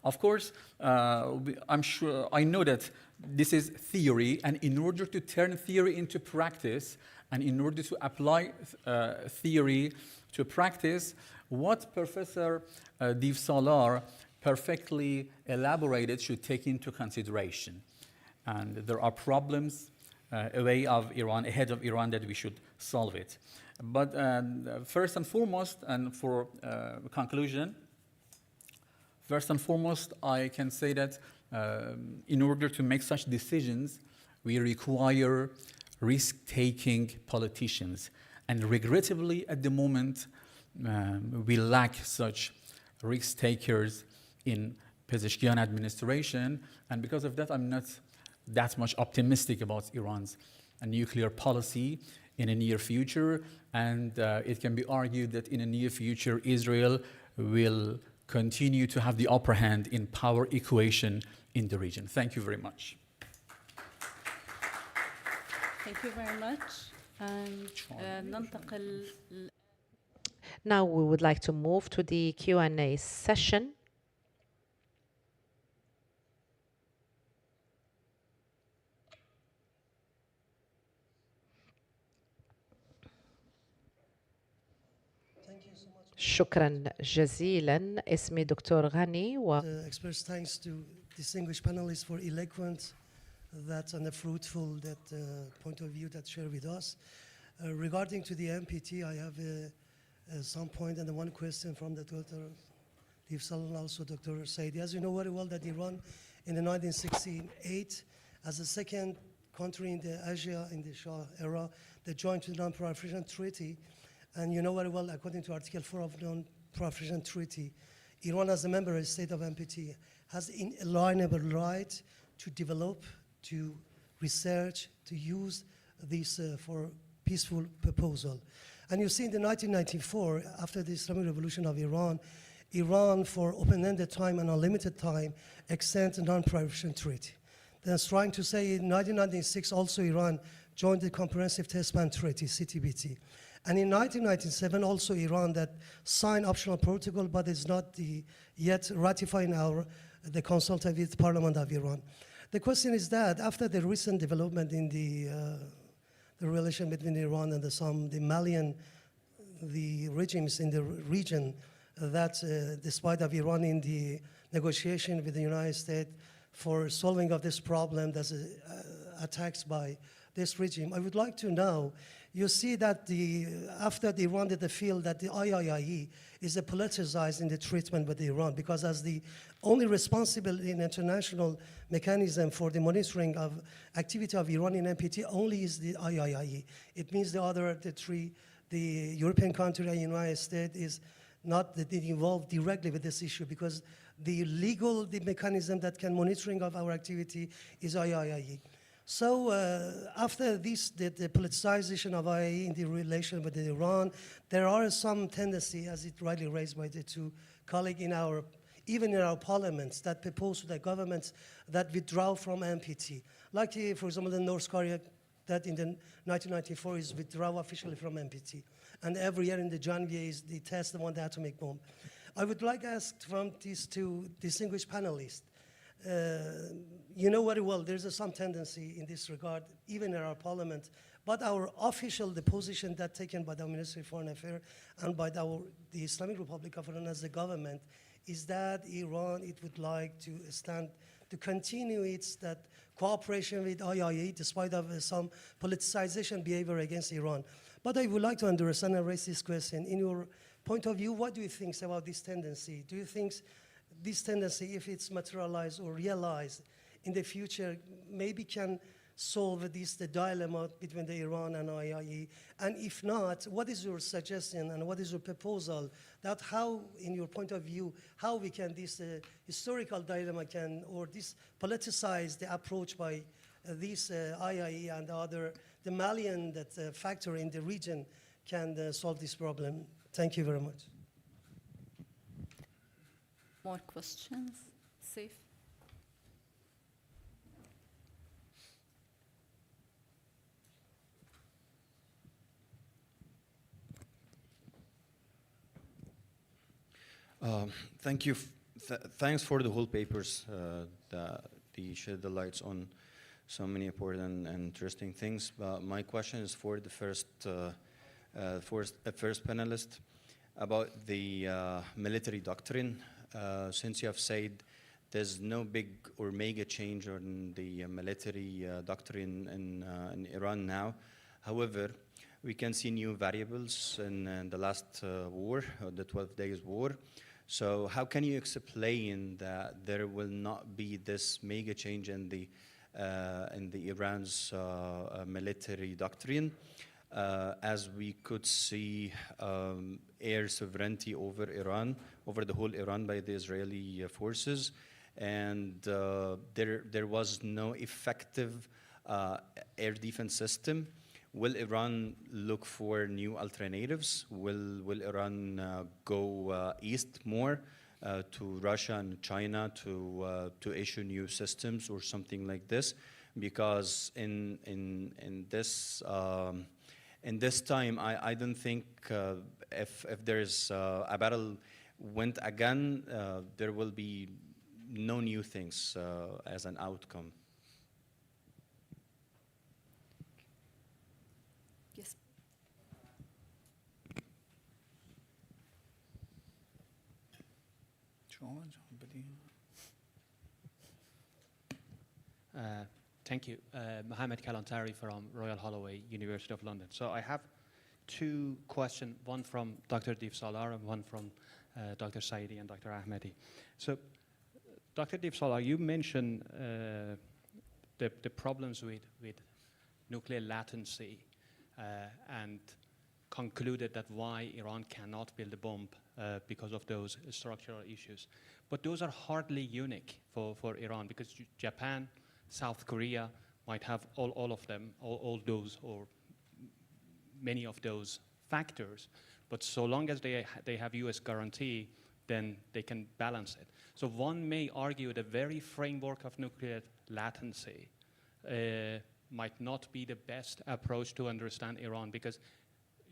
Of course, I'm sure, I know that this is theory, and in order to turn theory into practice, and in order to apply theory to practice, what Professor Divsallar perfectly elaborated should take into consideration. And there are problems ahead of Iran that we should solve it. But first and foremost, and for conclusion, first and foremost, I can say that in order to make such decisions, we require risk-taking politicians. And regrettably, at the moment, we lack such risk-takers in Pezeshkian administration. And because of that, I'm not that much optimistic about Iran's nuclear policy in the near future. And it can be argued that in the near future, Israel will continue to have the upper hand in power equation in the region. Thank you very much. Thank you very much. And ننتقل. Now we would like to move to the Q&A session. شكرا جزيلا. اسمي دكتور غني express thanks to distinguished panelists for eloquent and a fruitful point of view that shared with us. Regarding to the NPT, I have some point and one question from the Dr. Divsallar and also Dr. Saeidi. As you know very well that Iran in the 1968, as the second country in the Asia in the Shah era, they joined the Non-Proliferation Treaty. And you know very well, according to Article 4 of Non-Proliferation Treaty, Iran as a member state of NPT has inalienable right to develop, to research, to use this for peaceful proposal. And you see in the 1994, after the Islamic Revolution of Iran, Iran for open-ended time and unlimited time extended the Non-Proliferation Treaty. That's trying to say in 1996 also Iran joined the Comprehensive Test Ban Treaty, CTBT. And in 1997 also Iran that signed optional protocol but is not yet ratifying the Consultative Parliament of Iran. The question is that after the recent development in the relation between Iran and the Malian regimes in the region, that despite of Iran in the negotiation with the United States for solving of this problem, that's attacks by this regime, I would like to know, you see that after Iran did the feel that the IIIE is politicized in the treatment with Iran, because as the only responsible in international mechanism for the monitoring of activity of Iran in NPT only is the IIIE. It means the three, the European country and the United States is not involved directly with this issue, because the mechanism that can monitoring of our activity is IIIE. So after this, the politicization of IIE in the relation with Iran, there are some tendency, as it rightly raised by the two colleagues even in our parliaments, that propose to the governments that withdraw from NPT. Like, for example, the North Korea that in the 1994 is withdraw officially from NPT. And every year in the January is the test on the atomic bomb. I would like to ask from these two distinguished panelists, you know very well there's some tendency in this regard, even in our parliament, but our the position that taken by the Ministry of Foreign Affairs and by the Islamic Republic of Iran as the government is that Iran, it would like to continue its cooperation with IIE despite of some politicization behavior against Iran. But I would like to understand and raise this question. In your point of view, what do you think about this tendency? Do you think this tendency, if it's materialized or realized in the future, maybe can solve the dilemma between the Iran and IIE? And if not, what is your suggestion and what is your proposal that how, in your point of view, how we can this historical dilemma or this politicize the approach by this IIE and the Malian factor in the region can solve this problem? Thank you very much. More questions? Safe? Thanks for the whole papers that they shed the lights on so many important and interesting things. But my question is for the first panelist about the military doctrine. Since you have said there's no big or mega change on the military doctrine in Iran now. However, we can see new variables in the last war, the 12 days war. So how can you explain that there will not be this mega change in the Iran's military doctrine, as we could see air sovereignty over Iran, over the whole Iran by the Israeli forces, and there was no effective air defense system? Will Iran look for new alternatives? Will Iran go east more to Russia and China to issue new systems or something like this? Because in this time, I don't think if there's a battle went again, there will be no new things as an outcome. Yes. Thank you. Mohammad Kalantari from Royal Holloway, University of London. So I have two questions, one from Dr. Divsallar and one from Dr. Saeidi and Dr. Ahmadi. So Dr. Divsallar, you mentioned the problems with nuclear latency and concluded that why Iran cannot build a bomb because of those structural issues. But those are hardly unique for Iran, because Japan, South Korea might have all of them, all those or many of those factors. But so long as they have US guarantee, then they can balance it. So one may argue the very framework of nuclear latency might not be the best approach to understand Iran, because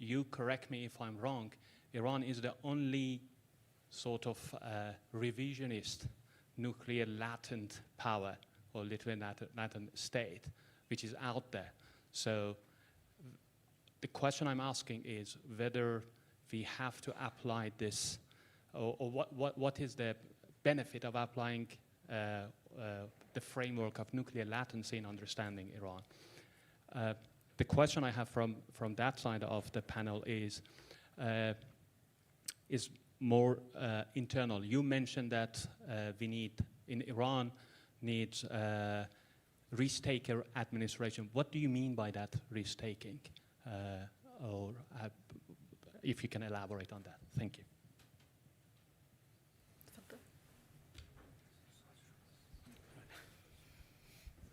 you correct me if I'm wrong, Iran is the only sort of revisionist nuclear latent power or literally latent state which is out there. So the question I'm asking is whether we have to apply this, or what is the benefit of applying the framework of nuclear latency in understanding Iran. The question I have from that side of the panel is more internal. You mentioned that we need, in Iran, needs risk-taker administration. What do you mean by that risk-taking? Or if you can elaborate on that. Thank you.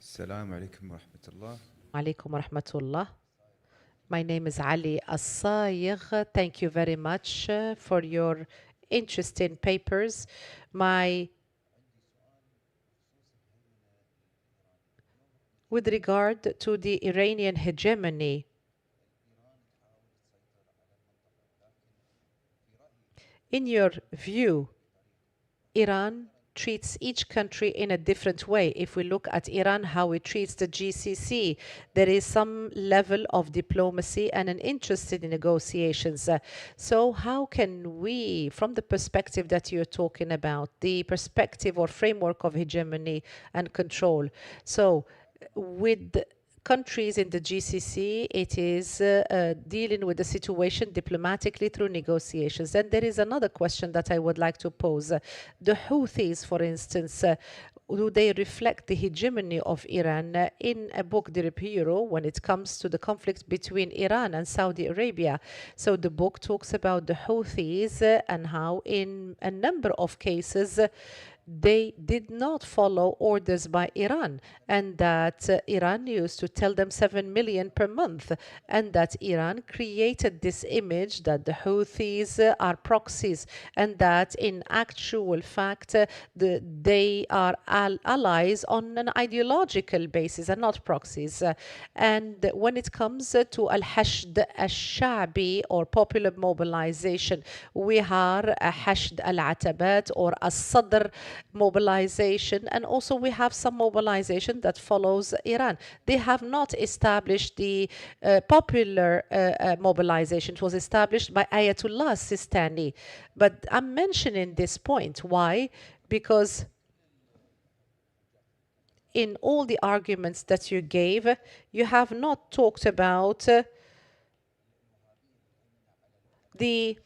Assalamu alaikum wa rahmatullah. Alaikum wa rahmatullah. My name is Ali As-Sayigh. Thank you very much for your interesting papers. With regard to the Iranian hegemony, in your view, Iran treats each country in a different way. If we look at Iran, how it treats the GCC, there is some level of diplomacy and an interest in negotiations. So how can we, from the perspective that you're talking about, the perspective or framework of hegemony and control, so with countries in the GCC, it is dealing with the situation diplomatically through negotiations. And there is another question that I would like to pose. The Houthis, for instance, do they reflect the hegemony of Iran? In a book, Dear Hero, when it comes to the conflict between Iran and Saudi Arabia. So the book talks about the Houthis and how in a number of cases they did not follow orders by Iran, and that Iran used to tell them 7 million per month, and that Iran created this image that the Houthis are proxies, and that in actual fact they are allies on an ideological basis and not proxies. And when it comes to Al-Hashd al-Shabi or popular mobilization, we have Hashd al-Atabat or As-Sadr mobilization, and also we have some mobilization that follows Iran. They have not established the popular mobilization. It was established by Ayatollah Sistani. But I'm mentioning this point. Why? Because in all the arguments that you gave, you have not talked about the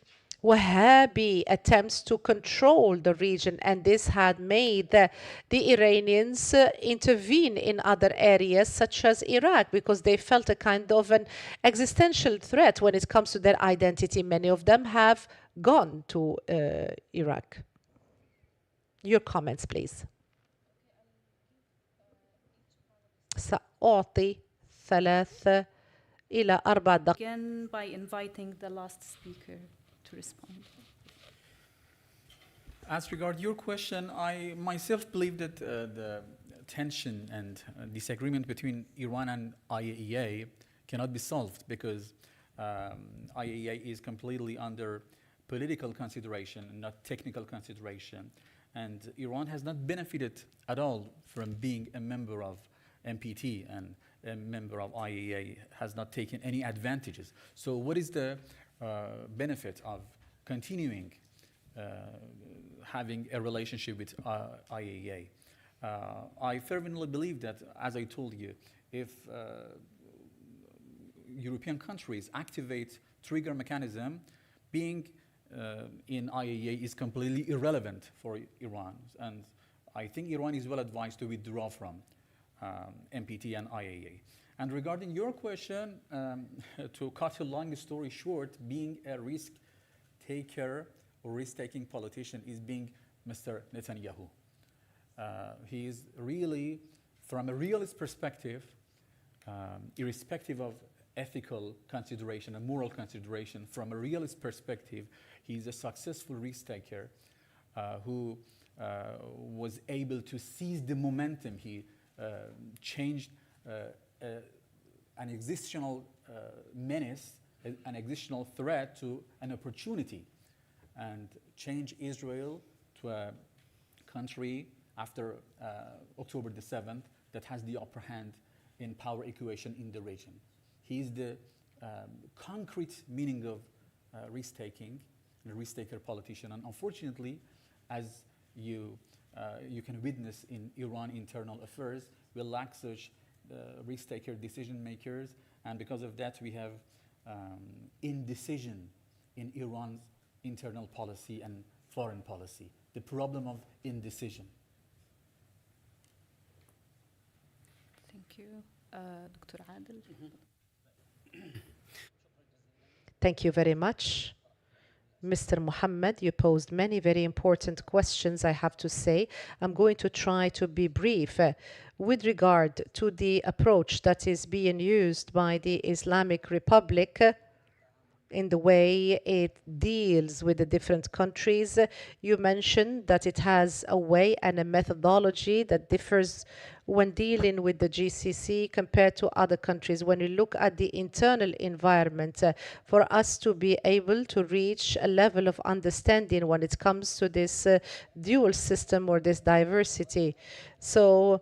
Wahhabi attempts to control the region, and this had made the Iranians intervene in other areas such as Iraq because they felt a kind of an existential threat when it comes to their identity. Many of them have gone to Iraq. Your comments, please. سأعطي 3 إلى 4 دقائق. Again, by inviting the last speaker to respond. As regard your question, I myself believe that the tension and disagreement between Iran and IAEA cannot be solved because IAEA is completely under political consideration and not technical consideration. And Iran has not benefited at all from being a member of NPT, and a member of IAEA has not taken any advantages. So what is the benefit of continuing having a relationship with IAEA? I fervently believe that, as I told you, if European countries activate trigger mechanism, being in IAEA is completely irrelevant for Iran. And I think Iran is well advised to withdraw from NPT and IAEA. And regarding your question, to cut a long story short, being a risk taker or risk-taking politician is being Mr. Netanyahu. He is really, from a realist perspective, irrespective of ethical consideration and moral consideration, from a realist perspective, he is a successful risk-taker who was able to seize the momentum. He changed an existential menace, an existential threat to an opportunity, and change Israel to a country after October the 7th that has the upper hand in power equation in the region. He is the concrete meaning of risk-taking, a risk-taker politician. And unfortunately, as you can witness in Iran internal affairs, we lack such risk-taker decision makers, and because of that we have indecision in Iran's internal policy and foreign policy. The problem of indecision. Thank you. Dr. Adel. Thank you very much. Mr. Mohammad, you posed many very important questions, I have to say. I'm going to try to be brief. With regard to the approach that is being used by the Islamic Republic in the way it deals with the different countries, you mentioned that it has a way and a methodology that differs when dealing with the GCC compared to other countries. When you look at the internal environment, for us to be able to reach a level of understanding when it comes to this dual system or this diversity. So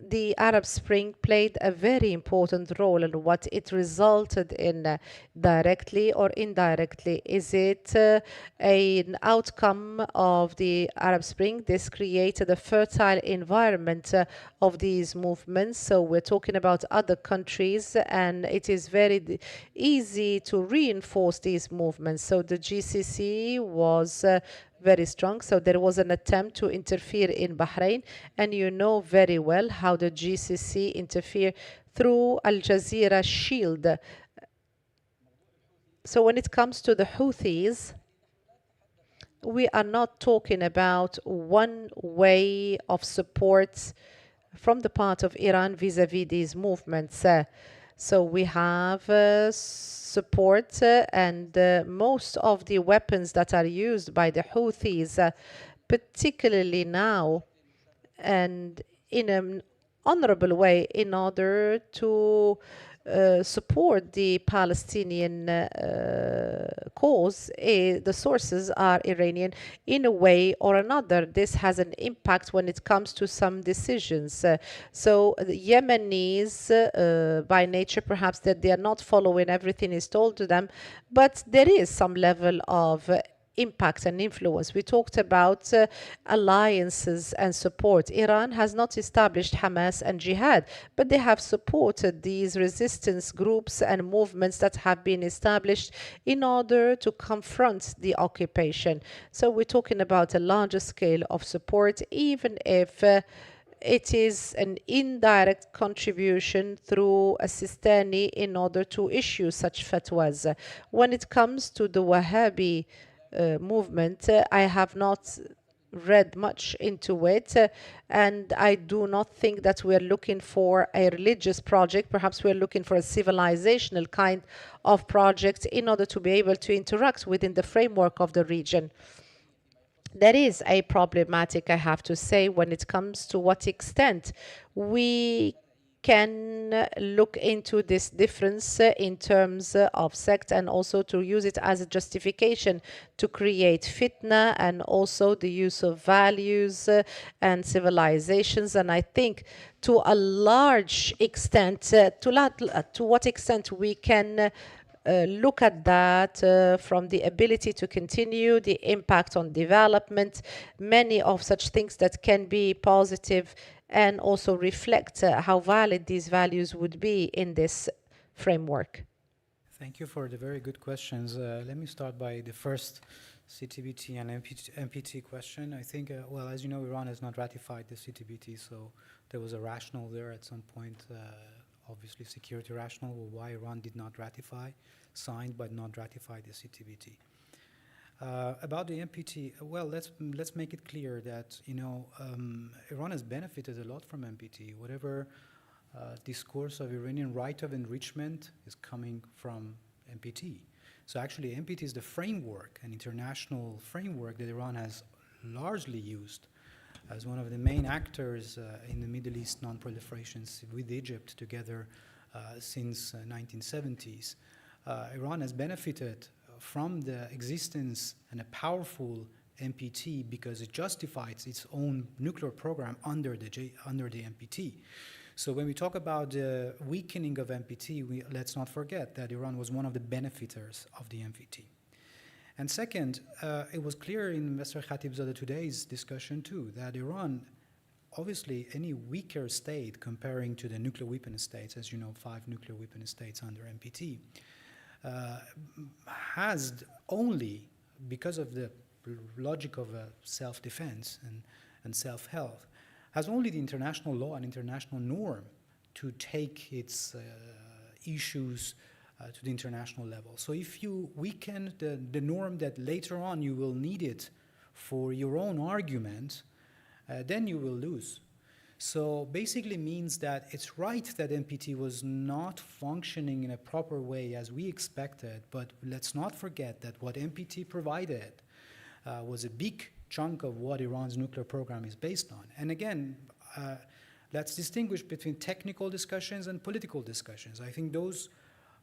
the Arab Spring played a very important role, and what it resulted in directly or indirectly. Is it an outcome of the Arab Spring? This created a fertile environment of these movements. So we're talking about other countries, and it is very easy to reinforce these movements. So the GCC was very strong. So there was an attempt to interfere in Bahrain, and you know very well how the GCC interfered through Al Jazeera Shield. So when it comes to the Houthis, we are not talking about one way of support from the part of Iran vis-à-vis these movements. So we have support and most of the weapons that are used by the Houthis, particularly now, and in an honorable way in order to support the Palestinian cause. The sources are Iranian in a way or another. This has an impact when it comes to some decisions. So the Yemenis, by nature, perhaps that they are not following everything is told to them, but there is some level of impact and influence. We talked about alliances and support. Iran has not established Hamas and Jihad, but they have supported these resistance groups and movements that have been established in order to confront the occupation. So we're talking about a larger scale of support, even if it is an indirect contribution through a Sistani in order to issue such fatwas. When it comes to the Wahhabi movement, I have not read much into it, and I do not think that we're looking for a religious project. Perhaps we're looking for a civilizational kind of project in order to be able to interact within the framework of the region. That is a problematic, I have to say, when it comes to what extent we can look into this difference in terms of sect, and also to use it as a justification to create fitna, and also the use of values and civilizations. And I think to a large extent, to what extent we can look at that from the ability to continue, the impact on development, many of such things that can be positive and also reflect how valid these values would be in this framework. Thank you for the very good questions. Let me start by the first CTBT and NPT question. I think, well, as you know, Iran has not ratified the CTBT, so there was a rationale there at some point, obviously security rationale, why Iran did not ratify, signed but not ratified the CTBT. About the NPT, well, let's make it clear that, you know, Iran has benefited a lot from NPT. Whatever discourse of Iranian right of enrichment is coming from NPT. So actually, NPT is the framework, an international framework that Iran has largely used as one of the main actors in the Middle East non-proliferation with Egypt together since 1970s. Iran has benefited from the existence and a powerful NPT because it justifies its own nuclear program under the NPT. So when we talk about the weakening of NPT, let's not forget that Iran was one of the benefiters of the NPT. And second, it was clear in Mr. Khatibzadeh today's discussion too, that Iran, obviously any weaker state comparing to the nuclear weapon states, as you know, 5 nuclear weapon states under NPT, has only, because of the logic of self-defense and self-health, has only the international law and international norm to take its issues to the international level. So if you weaken the norm that later on you will need it for your own argument, then you will lose. So basically means that it's right that NPT was not functioning in a proper way as we expected, but let's not forget that what NPT provided was a big chunk of what Iran's nuclear program is based on. And again, let's distinguish between technical discussions and political discussions. I think those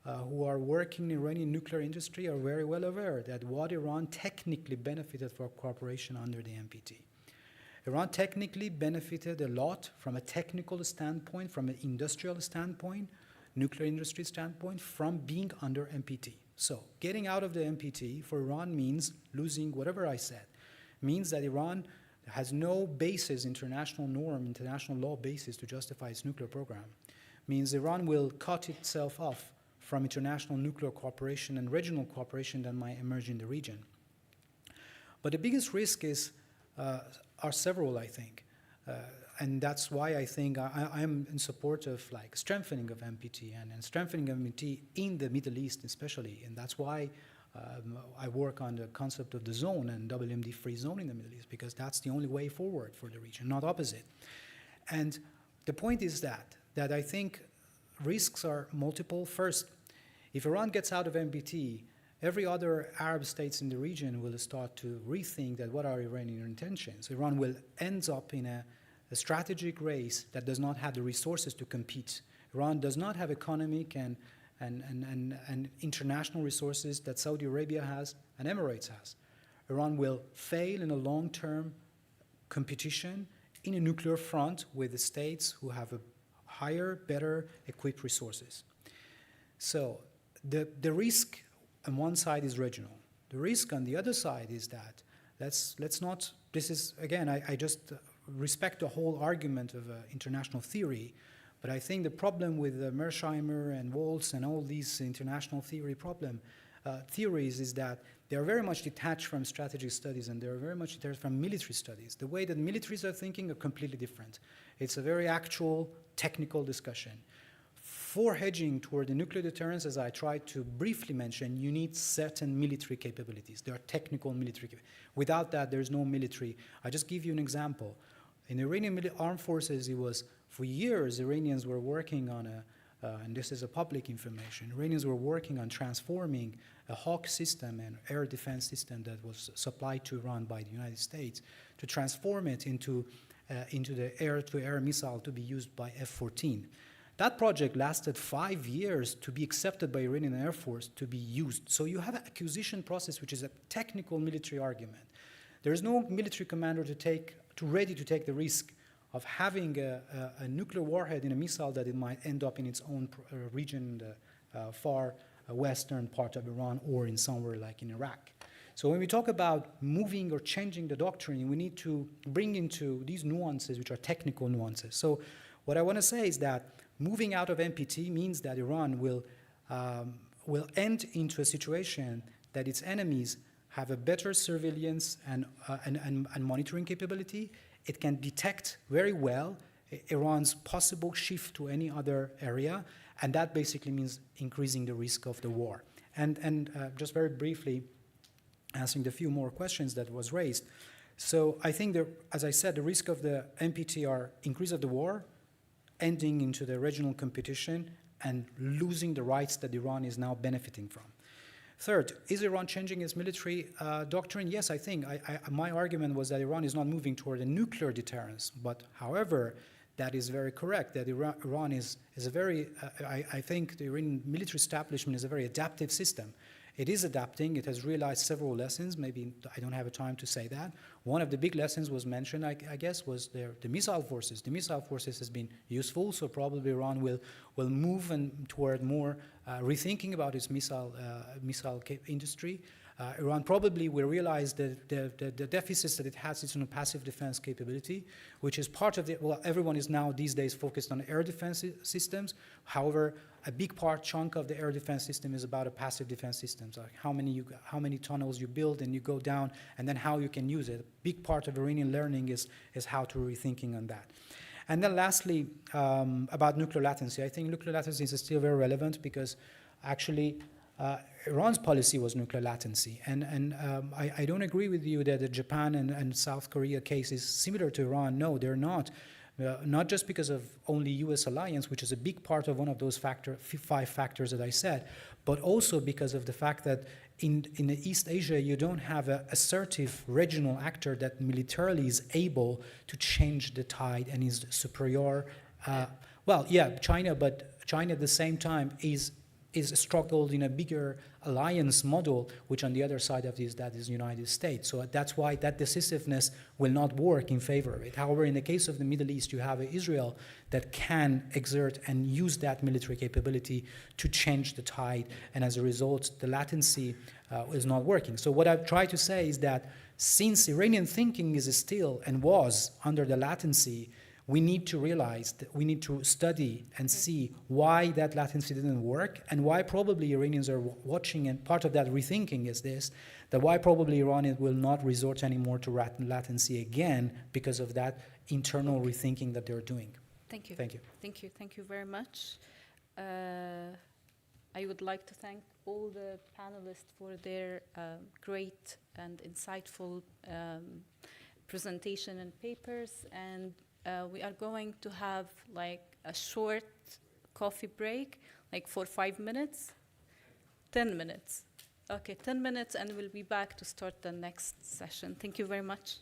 who are working in the Iranian nuclear industry are very well aware that what Iran technically benefited for cooperation under the NPT. Iran technically benefited a lot from a technical standpoint, from an industrial standpoint, nuclear industry standpoint, from being under NPT. So getting out of the NPT for Iran means losing whatever I said. Means that Iran has no basis, international norm, international law basis to justify its nuclear program. Means Iran will cut itself off from international nuclear cooperation and regional cooperation that might emerge in the region. But the biggest risk are several, I think. And that's why I think I'm in support of strengthening of NPT and strengthening of NPT in the Middle East especially. And that's why I work on the concept of the zone and WMD-free zone in the Middle East because that's the only way forward for the region, not opposite. And the point is that I think risks are multiple. First, if Iran gets out of NPT, every other Arab states in the region will start to rethink that what are Iranian intentions. Iran will end up in a strategic race that does not have the resources to compete. Iran does not have economic and international resources that Saudi Arabia has and Emirates has. Iran will fail in a long-term competition in a nuclear front with the states who have a higher, better equipped resources. So the risk on one side is regional. The risk on the other side is that let's not, this is, again, I just respect the whole argument of international theory, but I think the problem with Mearsheimer and Waltz and all these international theory theories is that they are very much detached from strategic studies and they're very much detached from military studies. The way that militaries are thinking are completely different. It's a very actual technical discussion. For hedging toward the nuclear deterrence, as I tried to briefly mention, you need certain military capabilities. There are technical military capabilities. Without that, there's no military. I just give you an example. In the Iranian armed forces, it was, for years, Iranians were working on and this is a public information, Iranians were working on transforming a Hawk system, an air defense system that was supplied to Iran by the United States, to transform it into the air-to-air missile to be used by F-14. That project lasted 5 years to be accepted by Iranian Air Force to be used. So you have an acquisition process, which is a technical military argument. There is no military commander ready to take the risk of having a nuclear warhead in a missile that it might end up in its own region, the far western part of Iran, or in somewhere like in Iraq. So when we talk about moving or changing the doctrine, we need to bring into these nuances, which are technical nuances. So what I want to say is that moving out of NPT means that Iran will end into a situation that its enemies have a better surveillance and monitoring capability. It can detect very well Iran's possible shift to any other area, and that basically means increasing the risk of the war. And just very briefly, answering the few more questions that was raised. So I think, as I said, the risk of the NPT are increase of the war, ending into the regional competition, and losing the rights that Iran is now benefiting from. Third, is Iran changing its military doctrine? Yes, I think. My argument was that Iran is not moving toward a nuclear deterrence. But however, that is very correct, that Iran is a very, I think the Iranian military establishment is a very adaptive system. It is adapting. It has realized several lessons. Maybe I don't have a time to say that. One of the big lessons was mentioned, I guess, was the missile forces. The missile forces has been useful, so probably Iran will move toward more rethinking about its missile industry. Iran probably will realize the deficits that it has in a passive defense capability, which is part of well, everyone is now these days focused on air defense systems. However, a big chunk of the air defense system is about a passive defense system. So how many tunnels you build and you go down, and then how you can use it. A big part of Iranian learning is how to rethinking on that. And then lastly, about nuclear latency. I think nuclear latency is still very relevant because actually Iran's policy was nuclear latency. And I don't agree with you that the Japan and South Korea case is similar to Iran. No, they're not. Not just because of only U.S. alliance, which is a big part of one of those 5 factors that I said, but also because of the fact that in the East Asia, you don't have an assertive regional actor that militarily is able to change the tide and is superior. Well, yeah, China, but China at the same time is struggled in a bigger alliance model, which on the other side of this, that is the United States. So that's why that decisiveness will not work in favor of it. However, in the case of the Middle East, you have Israel that can exert and use that military capability to change the tide, and as a result, the latency is not working. So what I've tried to say is that since Iranian thinking is still and was under the latency, we need to realize that we need to study and see why that latency didn't work, and why probably Iranians are watching, and part of that rethinking is this, that why probably Iran will not resort anymore to latency again because of that internal rethinking that they're doing. Thank you. Thank you. Thank you. Thank you very much. I would like to thank all the panelists for their great and insightful presentation and papers. And we are going to have like a short coffee break, like for 5 minutes, 10 minutes. Okay, 10 minutes, and we'll be back to start the next session. Thank you very much.